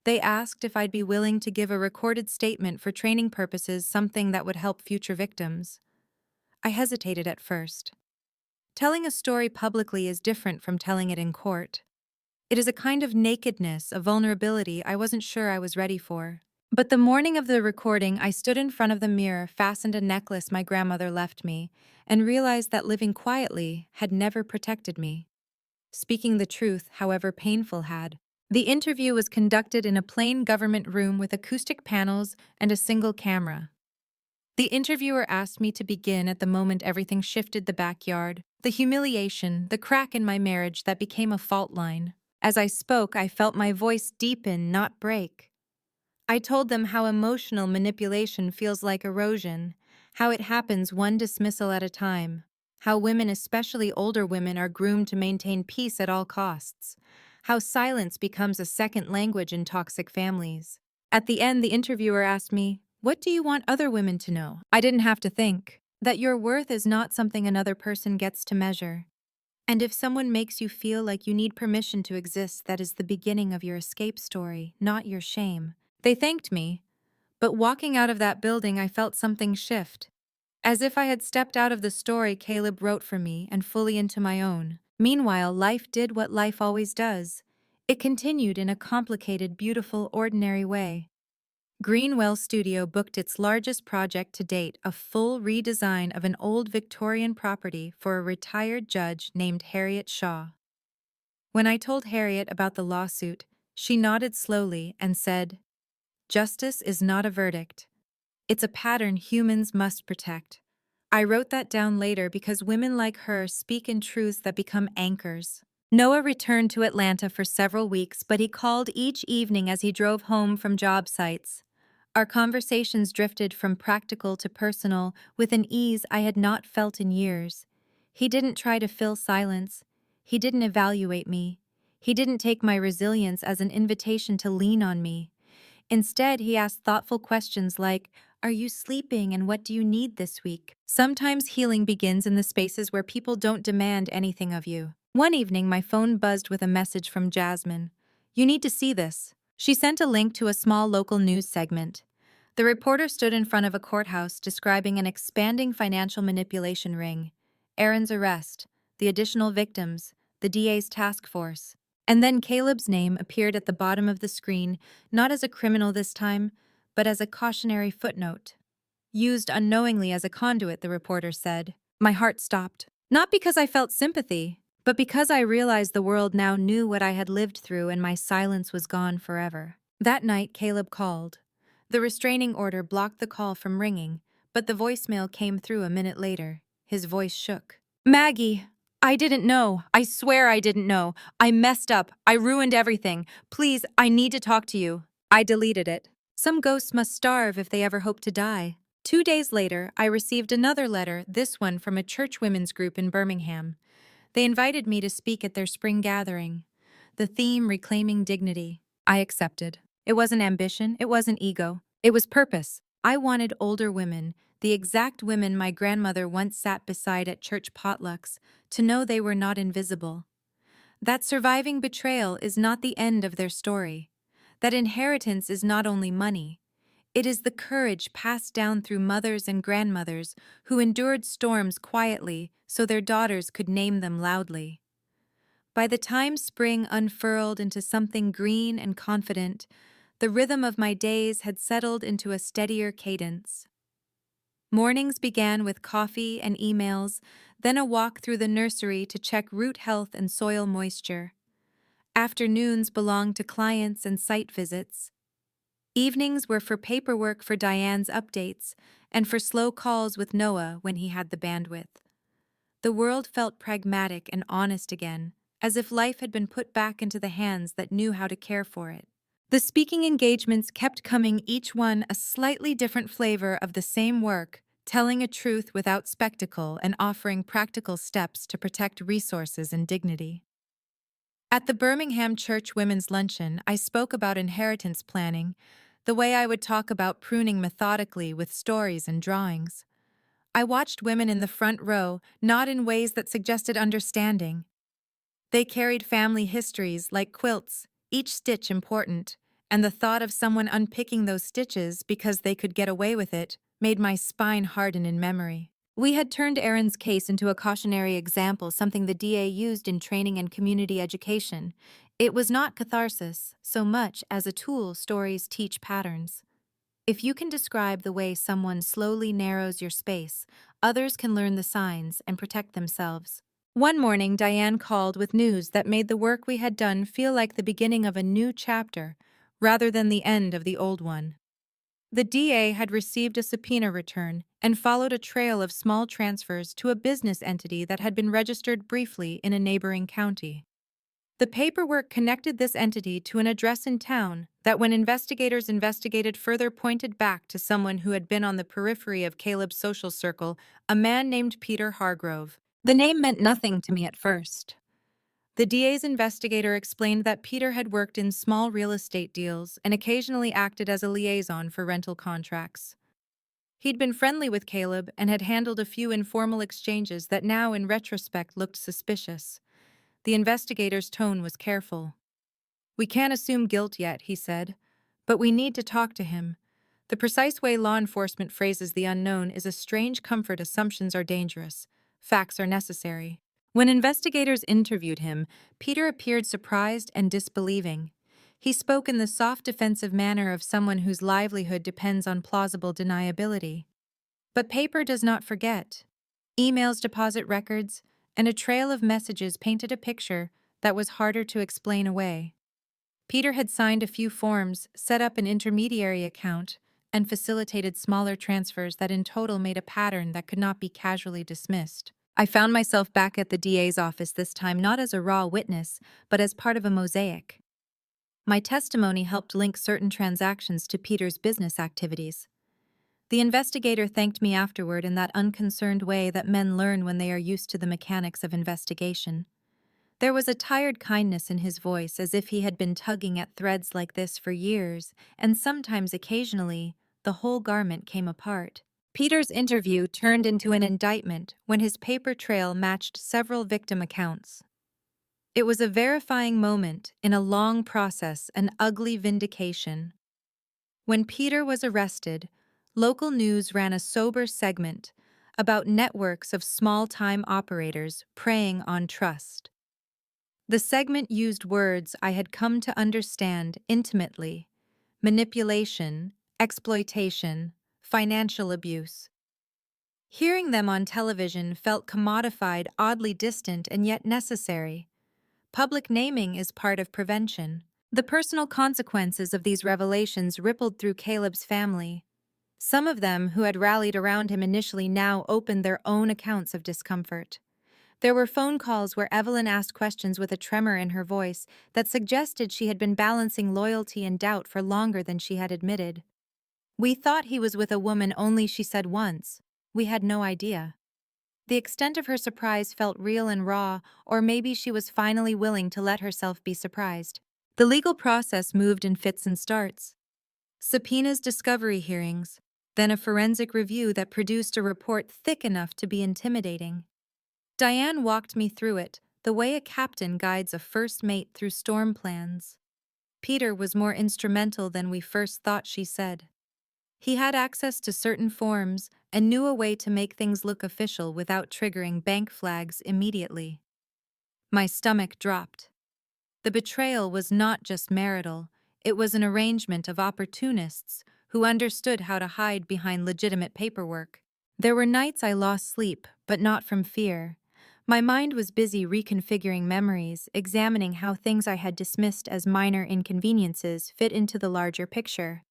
They asked if I'd be willing to give a recorded statement for training purposes, something that would help future victims. I hesitated at first. Telling a story publicly is different from telling it in court. It is a kind of nakedness, a vulnerability I wasn't sure I was ready for. But the morning of the recording, I stood in front of the mirror, fastened a necklace my grandmother left me, and realized that living quietly had never protected me. Speaking the truth, however painful, had. The interview was conducted in a plain government room with acoustic panels and a single camera. The interviewer asked me to begin at the moment everything shifted: the backyard, the humiliation, the crack in my marriage that became a fault line. As I spoke, I felt my voice deepen, not break. I told them how emotional manipulation feels like erosion, how it happens one dismissal at a time, how women, especially older women, are groomed to maintain peace at all costs, how silence becomes a second language in toxic families. At the end, the interviewer asked me, "What do you want other women to know?" I didn't have to think. That your worth is not something another person gets to measure. And if someone makes you feel like you need permission to exist, that is the beginning of your escape story, not your shame. They thanked me, but walking out of that building, I felt something shift. As if I had stepped out of the story Caleb wrote for me and fully into my own. Meanwhile, life did what life always does. It continued in a complicated, beautiful, ordinary way. Greenwell Studio booked its largest project to date, a full redesign of an old Victorian property for a retired judge named Harriet Shaw. When I told Harriet about the lawsuit, she nodded slowly and said, "Justice is not a verdict. It's a pattern humans must protect." I wrote that down later because women like her speak in truths that become anchors. Noah returned to Atlanta for several weeks, but he called each evening as he drove home from job sites. Our conversations drifted from practical to personal with an ease I had not felt in years. He didn't try to fill silence. He didn't evaluate me. He didn't take my resilience as an invitation to lean on me. Instead, he asked thoughtful questions like, "Are you sleeping and what do you need this week?" Sometimes healing begins in the spaces where people don't demand anything of you. One evening, my phone buzzed with a message from Jasmine. "You need to see this." She sent a link to a small local news segment. The reporter stood in front of a courthouse describing an expanding financial manipulation ring, Aaron's arrest, the additional victims, the DA's task force. And then Caleb's name appeared at the bottom of the screen, not as a criminal this time, but as a cautionary footnote. "Used unknowingly as a conduit," the reporter said. My heart stopped. Not because I felt sympathy, but because I realized the world now knew what I had lived through and my silence was gone forever. That night, Caleb called. The restraining order blocked the call from ringing, but the voicemail came through a minute later. His voice shook. "Maggie, I didn't know. I swear I didn't know. I messed up. I ruined everything. Please, I need to talk to you." I deleted it. Some ghosts must starve if they ever hope to die. 2 days later, I received another letter, this one from a church women's group in Birmingham. They invited me to speak at their spring gathering. The theme, reclaiming dignity. I accepted. It wasn't ambition, it wasn't ego. It was purpose. I wanted older women, the exact women my grandmother once sat beside at church potlucks, to know they were not invisible. That surviving betrayal is not the end of their story. That inheritance is not only money. It is the courage passed down through mothers and grandmothers who endured storms quietly so their daughters could name them loudly. By the time spring unfurled into something green and confident, the rhythm of my days had settled into a steadier cadence. Mornings began with coffee and emails, then a walk through the nursery to check root health and soil moisture. Afternoons belonged to clients and site visits. Evenings were for paperwork for Diane's updates and for slow calls with Noah when he had the bandwidth. The world felt pragmatic and honest again, as if life had been put back into the hands that knew how to care for it. The speaking engagements kept coming, each one a slightly different flavor of the same work, telling a truth without spectacle and offering practical steps to protect resources and dignity. At the Birmingham Church Women's Luncheon, I spoke about inheritance planning, the way I would talk about pruning methodically with stories and drawings. I watched women in the front row nod in ways that suggested understanding. They carried family histories like quilts, each stitch important, and the thought of someone unpicking those stitches because they could get away with it made my spine harden in memory. We had turned Aaron's case into a cautionary example, something the DA used in training and community education. It was not catharsis so much as a tool stories teach patterns. If you can describe the way someone slowly narrows your space, others can learn the signs and protect themselves. One morning, Diane called with news that made the work we had done feel like the beginning of a new chapter, rather than the end of the old one. The DA had received a subpoena return and followed a trail of small transfers to a business entity that had been registered briefly in a neighboring county. The paperwork connected this entity to an address in town that, when investigators investigated further, pointed back to someone who had been on the periphery of Caleb's social circle, a man named Peter Hargrove. The name meant nothing to me at first. The DA's investigator explained that Peter had worked in small real estate deals and occasionally acted as a liaison for rental contracts. He'd been friendly with Caleb and had handled a few informal exchanges that now, in retrospect, looked suspicious. The investigator's tone was careful. "We can't assume guilt yet," he said, "but we need to talk to him. The precise way law enforcement phrases the unknown is a strange comfort. Assumptions are dangerous. Facts are necessary." When investigators interviewed him, Peter appeared surprised and disbelieving. He spoke in the soft, defensive manner of someone whose livelihood depends on plausible deniability. But paper does not forget. Emails, deposit records, and a trail of messages painted a picture that was harder to explain away. Peter had signed a few forms, set up an intermediary account, and facilitated smaller transfers that in total made a pattern that could not be casually dismissed. I found myself back at the DA's office this time not as a raw witness, but as part of a mosaic. My testimony helped link certain transactions to Peter's business activities. The investigator thanked me afterward in that unconcerned way that men learn when they are used to the mechanics of investigation. There was a tired kindness in his voice, as if he had been tugging at threads like this for years, and sometimes, occasionally, the whole garment came apart. Peter's interview turned into an indictment when his paper trail matched several victim accounts. It was a verifying moment in a long process, an ugly vindication. When Peter was arrested, local news ran a sober segment about networks of small-time operators preying on trust. The segment used words I had come to understand intimately: manipulation, exploitation, financial abuse. Hearing them on television felt commodified, oddly distant, and yet necessary. Public naming is part of prevention. The personal consequences of these revelations rippled through Caleb's family. Some of them, who had rallied around him initially, now opened their own accounts of discomfort. There were phone calls where Evelyn asked questions with a tremor in her voice that suggested she had been balancing loyalty and doubt for longer than she had admitted. "We thought he was with a woman only," she said once. "We had no idea." The extent of her surprise felt real and raw, or maybe she was finally willing to let herself be surprised. The legal process moved in fits and starts. Subpoenas, discovery hearings, then a forensic review that produced a report thick enough to be intimidating. Diane walked me through it, the way a captain guides a first mate through storm plans. Peter was more instrumental than we first thought, she said. He had access to certain forms and knew a way to make things look official without triggering bank flags immediately. My stomach dropped. The betrayal was not just marital, it was an arrangement of opportunists who understood how to hide behind legitimate paperwork. There were nights I lost sleep, but not from fear. My mind was busy reconfiguring memories, examining how things I had dismissed as minor inconveniences fit into the larger picture.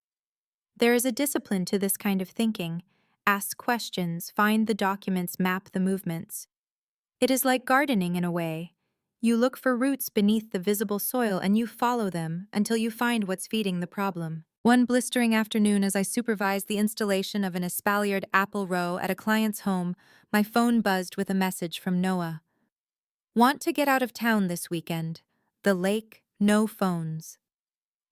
There is a discipline to this kind of thinking. Ask questions, find the documents, map the movements. It is like gardening in a way. You look for roots beneath the visible soil and you follow them until you find what's feeding the problem. One blistering afternoon, as I supervised the installation of an espaliered apple row at a client's home, my phone buzzed with a message from Noah. "Want to get out of town this weekend? The lake, no phones."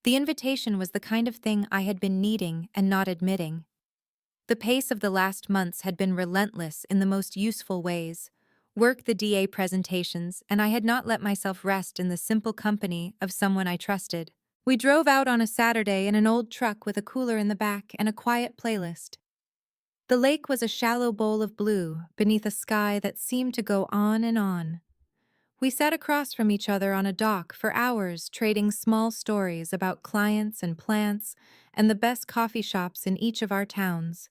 The invitation was the kind of thing I had been needing and not admitting. The pace of the last months had been relentless in the most useful ways. Work the DA presentations, and I had not let myself rest in the simple company of someone I trusted. We drove out on a Saturday in an old truck with a cooler in the back and a quiet playlist. The lake was a shallow bowl of blue beneath a sky that seemed to go on and on. We sat across from each other on a dock for hours, trading small stories about clients and plants and the best coffee shops in each of our towns.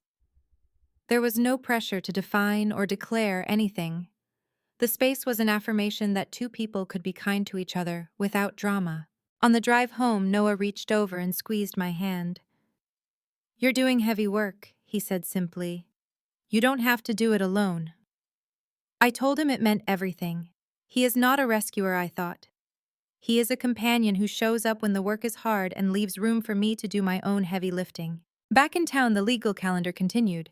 There was no pressure to define or declare anything. The space was an affirmation that two people could be kind to each other without drama. On the drive home, Noah reached over and squeezed my hand. "You're doing heavy work," he said simply. "You don't have to do it alone." I told him it meant everything. He is not a rescuer, I thought. He is a companion who shows up when the work is hard and leaves room for me to do my own heavy lifting. Back in town, the legal calendar continued.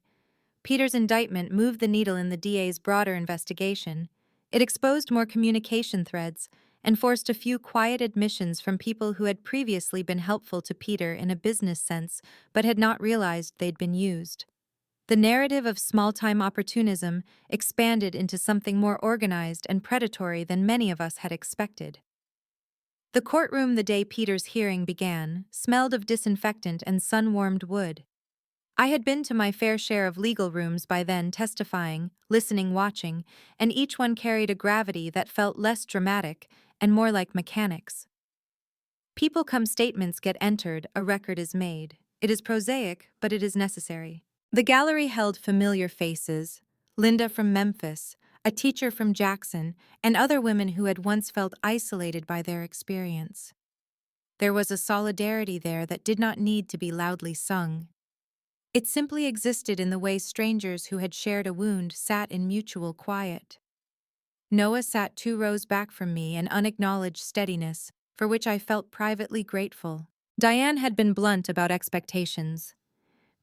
Peter's indictment moved the needle in the DA's broader investigation. It exposed more communication threads and forced a few quiet admissions from people who had previously been helpful to Peter in a business sense but had not realized they'd been used. The narrative of small-time opportunism expanded into something more organized and predatory than many of us had expected. The courtroom the day Peter's hearing began smelled of disinfectant and sun-warmed wood. I had been to my fair share of legal rooms by then, testifying, listening, watching, and each one carried a gravity that felt less dramatic and more like mechanics. People come, statements get entered, a record is made. It is prosaic, but it is necessary. The gallery held familiar faces: Linda from Memphis, a teacher from Jackson, and other women who had once felt isolated by their experience. There was a solidarity there that did not need to be loudly sung. It simply existed in the way strangers who had shared a wound sat in mutual quiet. Noah sat 2 rows back from me in unacknowledged steadiness, for which I felt privately grateful. Diane had been blunt about expectations.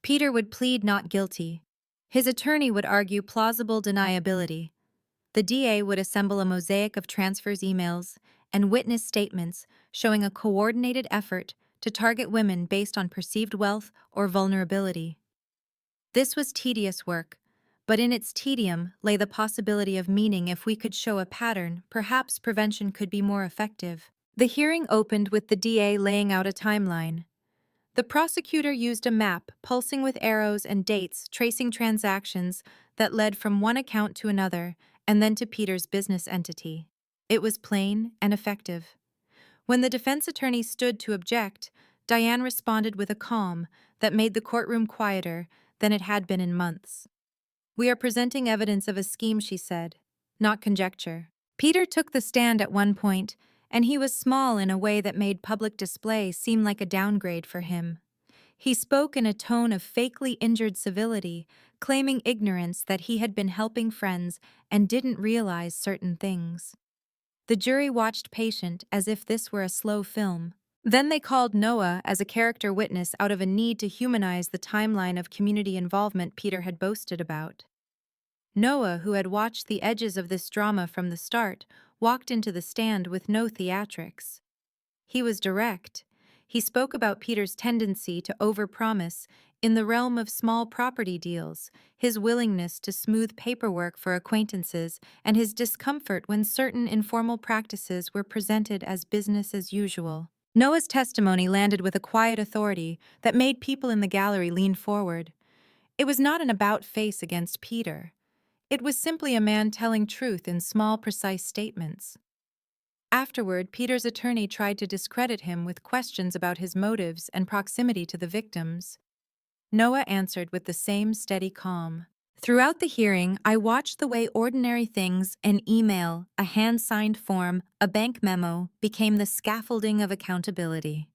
Peter would plead not guilty. His attorney would argue plausible deniability. The DA would assemble a mosaic of transfers, emails, and witness statements showing a coordinated effort to target women based on perceived wealth or vulnerability. This was tedious work, but in its tedium lay the possibility of meaning. If we could show a pattern, perhaps prevention could be more effective. The hearing opened with the DA laying out a timeline. The prosecutor used a map pulsing with arrows and dates tracing transactions that led from one account to another and then to Peter's business entity. It was plain and effective. When the defense attorney stood to object, Diane responded with a calm that made the courtroom quieter than it had been in months. "We are presenting evidence of a scheme," she said, "not conjecture." Peter took the stand at one point, and he was small in a way that made public display seem like a downgrade for him. He spoke in a tone of fakely injured civility, claiming ignorance that he had been helping friends and didn't realize certain things. The jury watched patient, as if this were a slow film. Then they called Noah as a character witness out of a need to humanize the timeline of community involvement Peter had boasted about. Noah, who had watched the edges of this drama from the start, walked into the stand with no theatrics. He was direct. He spoke about Peter's tendency to overpromise in the realm of small property deals, his willingness to smooth paperwork for acquaintances, and his discomfort when certain informal practices were presented as business as usual. Noah's testimony landed with a quiet authority that made people in the gallery lean forward. It was not an about-face against Peter. It was simply a man telling truth in small, precise statements. Afterward, Peter's attorney tried to discredit him with questions about his motives and proximity to the victims. Noah answered with the same steady calm. Throughout the hearing, I watched the way ordinary things, an email, a hand-signed form, a bank memo, became the scaffolding of accountability.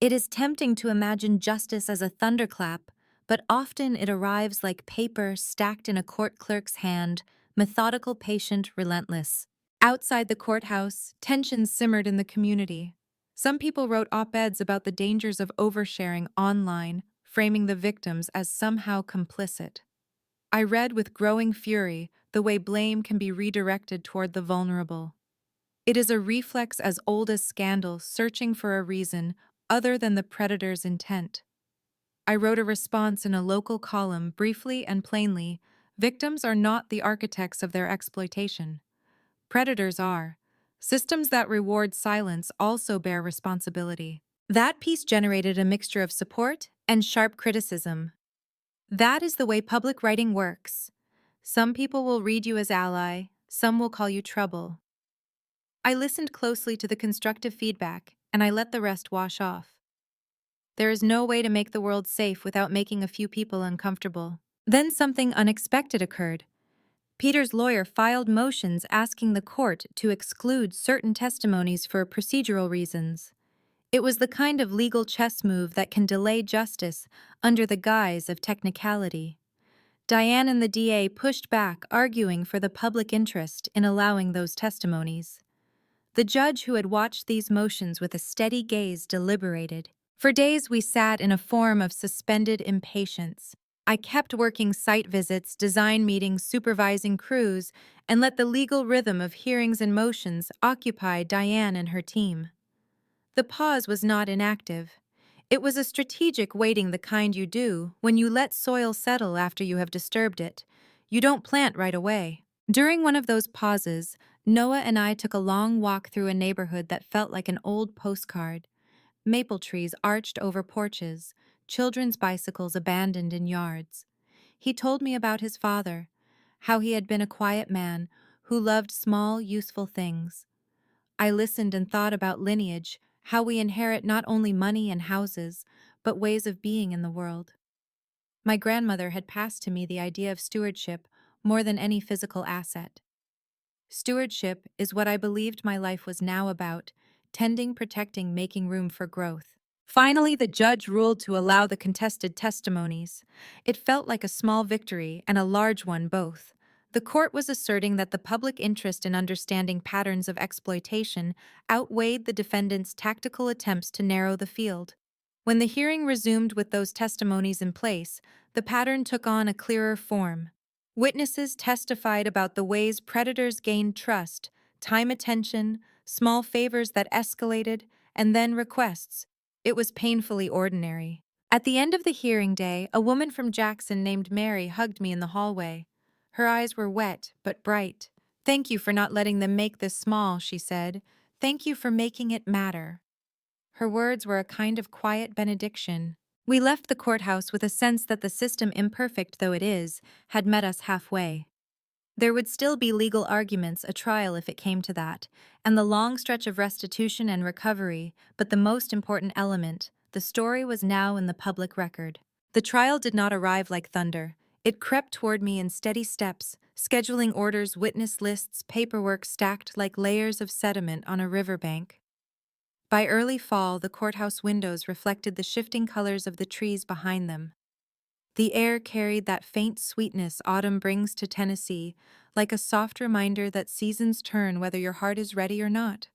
It is tempting to imagine justice as a thunderclap, but often it arrives like paper stacked in a court clerk's hand, methodical, patient, relentless. Outside the courthouse, tensions simmered in the community. Some people wrote op-eds about the dangers of oversharing online, framing the victims as somehow complicit. I read with growing fury the way blame can be redirected toward the vulnerable. It is a reflex as old as scandal, searching for a reason other than the predator's intent. I wrote a response in a local column briefly and plainly. Victims are not the architects of their exploitation. Predators are. Systems that reward silence also bear responsibility. That piece generated a mixture of support and sharp criticism. That is the way public writing works. Some people will read you as ally, some will call you trouble. I listened closely to the constructive feedback, and I let the rest wash off. There is no way to make the world safe without making a few people uncomfortable. Then something unexpected occurred. Peter's lawyer filed motions asking the court to exclude certain testimonies for procedural reasons. It was the kind of legal chess move that can delay justice under the guise of technicality. Diane and the DA pushed back, arguing for the public interest in allowing those testimonies. The judge, who had watched these motions with a steady gaze, deliberated. For days we sat in a form of suspended impatience. I kept working site visits, design meetings, supervising crews, and let the legal rhythm of hearings and motions occupy Diane and her team. The pause was not inactive. It was a strategic waiting, the kind you do when you let soil settle after you have disturbed it. You don't plant right away. During one of those pauses, Noah and I took a long walk through a neighborhood that felt like an old postcard. Maple trees arched over porches, children's bicycles abandoned in yards. He told me about his father, how he had been a quiet man who loved small, useful things. I listened and thought about lineage, how we inherit not only money and houses, but ways of being in the world. My grandmother had passed to me the idea of stewardship more than any physical asset. Stewardship is what I believed my life was now about: tending, protecting, making room for growth. Finally, the judge ruled to allow the contested testimonies. It felt like a small victory and a large one both. The court was asserting that the public interest in understanding patterns of exploitation outweighed the defendant's tactical attempts to narrow the field. When the hearing resumed with those testimonies in place, the pattern took on a clearer form. Witnesses testified about the ways predators gained trust, time, attention, small favors that escalated, and then requests. It was painfully ordinary. At the end of the hearing day, a woman from Jackson named Mary hugged me in the hallway. Her eyes were wet but bright. "Thank you for not letting them make this small," she said. "Thank you for making it matter." Her words were a kind of quiet benediction. We left the courthouse with a sense that the system, imperfect though it is, had met us halfway. There would still be legal arguments, a trial if it came to that, and the long stretch of restitution and recovery, but the most important element, the story, was now in the public record. The trial did not arrive like thunder. It crept toward me in steady steps, scheduling orders, witness lists, paperwork stacked like layers of sediment on a riverbank. By early fall, the courthouse windows reflected the shifting colors of the trees behind them. The air carried that faint sweetness autumn brings to Tennessee, like a soft reminder that seasons turn whether your heart is ready or not.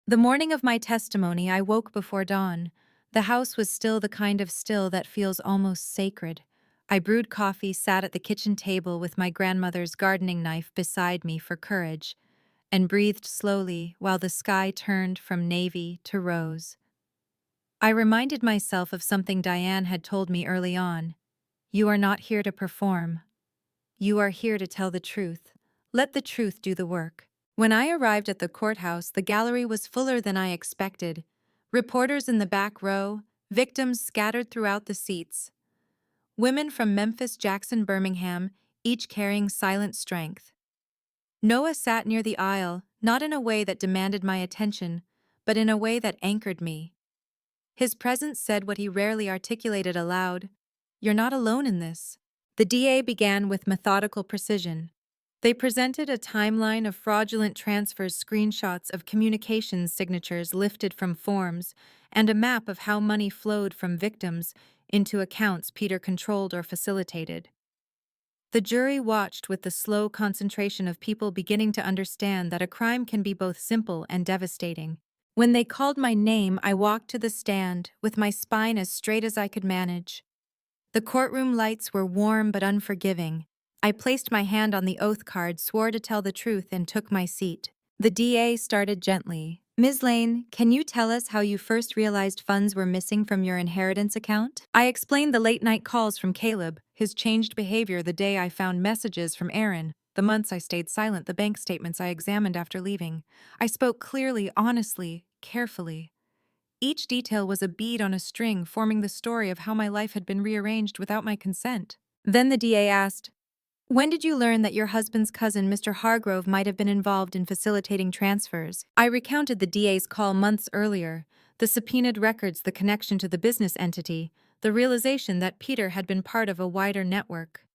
The morning of my testimony, I woke before dawn. The house was still, the kind of still that feels almost sacred. I brewed coffee, sat at the kitchen table with my grandmother's gardening knife beside me for courage, and breathed slowly while the sky turned from navy to rose. I reminded myself of something Diane had told me early on. You are not here to perform. You are here to tell the truth. Let the truth do the work. When I arrived at the courthouse, the gallery was fuller than I expected. Reporters in the back row, victims scattered throughout the seats. Women from Memphis, Jackson, Birmingham, each carrying silent strength. Noah sat near the aisle, not in a way that demanded my attention, but in a way that anchored me. His presence said what he rarely articulated aloud: "You're not alone in this." The DA began with methodical precision. They presented a timeline of fraudulent transfers, screenshots of communications signatures lifted from forms, and a map of how money flowed from victims into accounts Peter controlled or facilitated. The jury watched with the slow concentration of people beginning to understand that a crime can be both simple and devastating. When they called my name, I walked to the stand, with my spine as straight as I could manage. The courtroom lights were warm but unforgiving. I placed my hand on the oath card, swore to tell the truth, and took my seat. The DA started gently. Ms. Lane, can you tell us how you first realized funds were missing from your inheritance account? I explained the late-night calls from Caleb, his changed behavior the day I found messages from Aaron, the months I stayed silent, the bank statements I examined after leaving. I spoke clearly, honestly, carefully. Each detail was a bead on a string forming the story of how my life had been rearranged without my consent. Then the DA asked, "When did you learn that your husband's cousin, Mr. Hargrove, might have been involved in facilitating transfers?" I recounted the DA's call months earlier, the subpoenaed records, the connection to the business entity, the realization that Peter had been part of a wider network.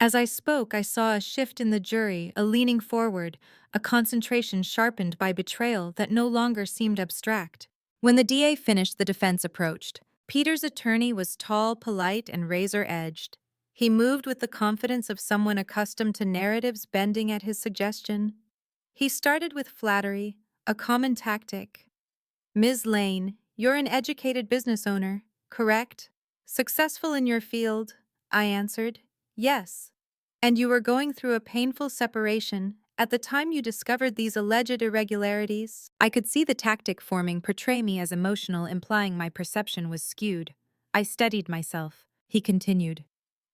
As I spoke, I saw a shift in the jury, a leaning forward, a concentration sharpened by betrayal that no longer seemed abstract. When the DA finished, the defense approached. Peter's attorney was tall, polite, and razor-edged. He moved with the confidence of someone accustomed to narratives bending at his suggestion. He started with flattery, a common tactic. "Ms. Lane, you're an educated business owner, correct? Successful in your field," I answered. "Yes. And you were going through a painful separation. At the time you discovered these alleged irregularities." I could see the tactic forming, portray me as emotional, implying my perception was skewed. I steadied myself. He continued.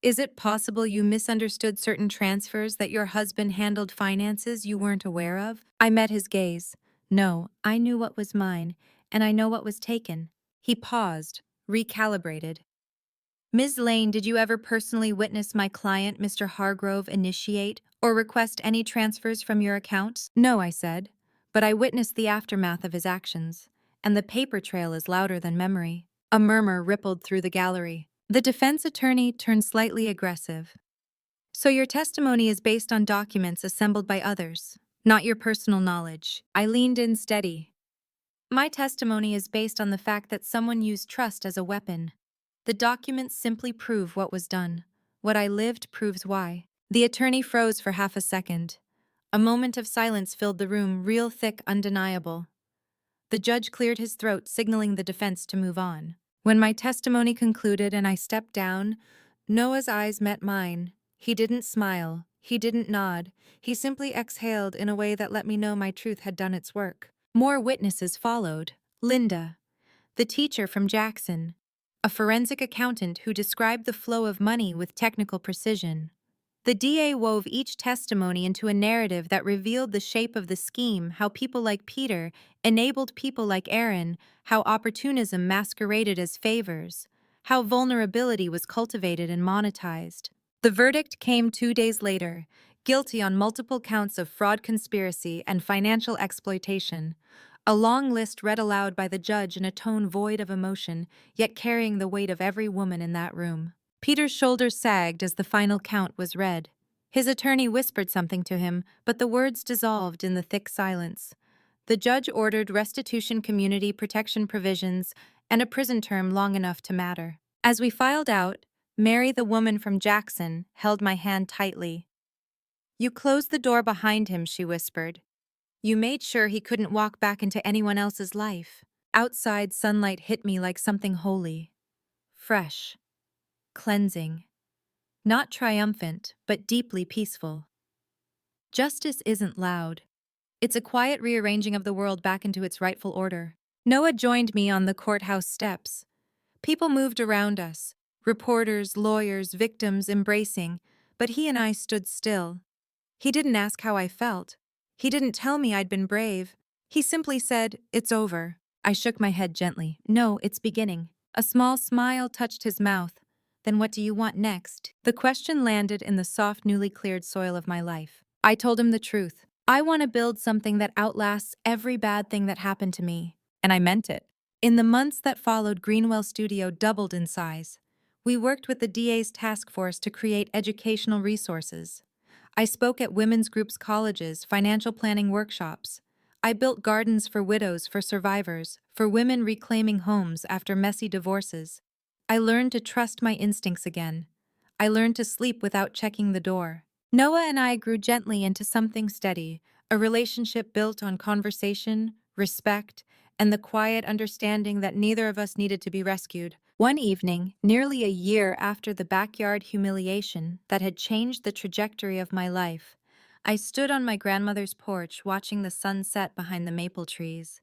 "Is it possible you misunderstood certain transfers, that your husband handled finances you weren't aware of?" I met his gaze. "No, I knew what was mine, and I know what was taken." He paused, recalibrated. "Ms. Lane, did you ever personally witness my client, Mr. Hargrove, initiate or request any transfers from your account?" "No," I said, "but I witnessed the aftermath of his actions, and the paper trail is louder than memory." A murmur rippled through the gallery. The defense attorney turned slightly aggressive. "So your testimony is based on documents assembled by others, not your personal knowledge." I leaned in steady. "My testimony is based on the fact that someone used trust as a weapon. The documents simply prove what was done. What I lived proves why." The attorney froze for half a second. A moment of silence filled the room, real thick, undeniable. The judge cleared his throat, signaling the defense to move on. When my testimony concluded and I stepped down, Noah's eyes met mine. He didn't smile. He didn't nod. He simply exhaled in a way that let me know my truth had done its work. More witnesses followed. Linda, the teacher from Jackson, a forensic accountant who described the flow of money with technical precision. The DA wove each testimony into a narrative that revealed the shape of the scheme, how people like Peter enabled people like Aaron, how opportunism masqueraded as favors, how vulnerability was cultivated and monetized. The verdict came 2 days later, guilty on multiple counts of fraud, conspiracy, and financial exploitation. A long list read aloud by the judge in a tone void of emotion, yet carrying the weight of every woman in that room. Peter's shoulders sagged as the final count was read. His attorney whispered something to him, but the words dissolved in the thick silence. The judge ordered restitution, community protection provisions, and a prison term long enough to matter. As we filed out, Mary, the woman from Jackson, held my hand tightly. "You closed the door behind him," she whispered. "You made sure he couldn't walk back into anyone else's life." Outside, sunlight hit me like something holy. Fresh. Cleansing. Not triumphant, but deeply peaceful. Justice isn't loud. It's a quiet rearranging of the world back into its rightful order. Noah joined me on the courthouse steps. People moved around us, reporters, lawyers, victims embracing, but he and I stood still. He didn't ask how I felt. He didn't tell me I'd been brave. He simply said, "It's over." I shook my head gently. "No, it's beginning." A small smile touched his mouth. "Then what do you want next?" The question landed in the soft, newly cleared soil of my life. I told him the truth. I want to build something that outlasts every bad thing that happened to me. And I meant it. In the months that followed, Greenwell Studio doubled in size. We worked with the DA's task force to create educational resources. I spoke at women's groups, colleges, financial planning workshops. I built gardens for widows, for survivors, for women reclaiming homes after messy divorces. I learned to trust my instincts again. I learned to sleep without checking the door. Noah and I grew gently into something steady, a relationship built on conversation, respect, and the quiet understanding that neither of us needed to be rescued. One evening, nearly a year after the backyard humiliation that had changed the trajectory of my life, I stood on my grandmother's porch watching the sun set behind the maple trees.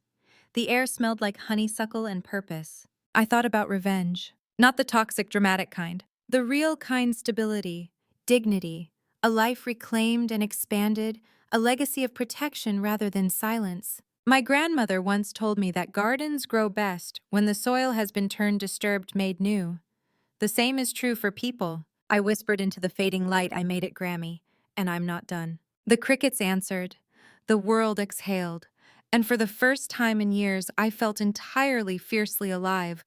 The air smelled like honeysuckle and purpose. I thought about revenge. Not the toxic, dramatic kind. The real kind: stability, dignity, a life reclaimed and expanded, a legacy of protection rather than silence. My grandmother once told me that gardens grow best when the soil has been turned disturbed, made new. The same is true for people. I whispered into the fading light, I made it, Grammy, and I'm not done. The crickets answered. The world exhaled. And for the first time in years, I felt entirely fiercely alive.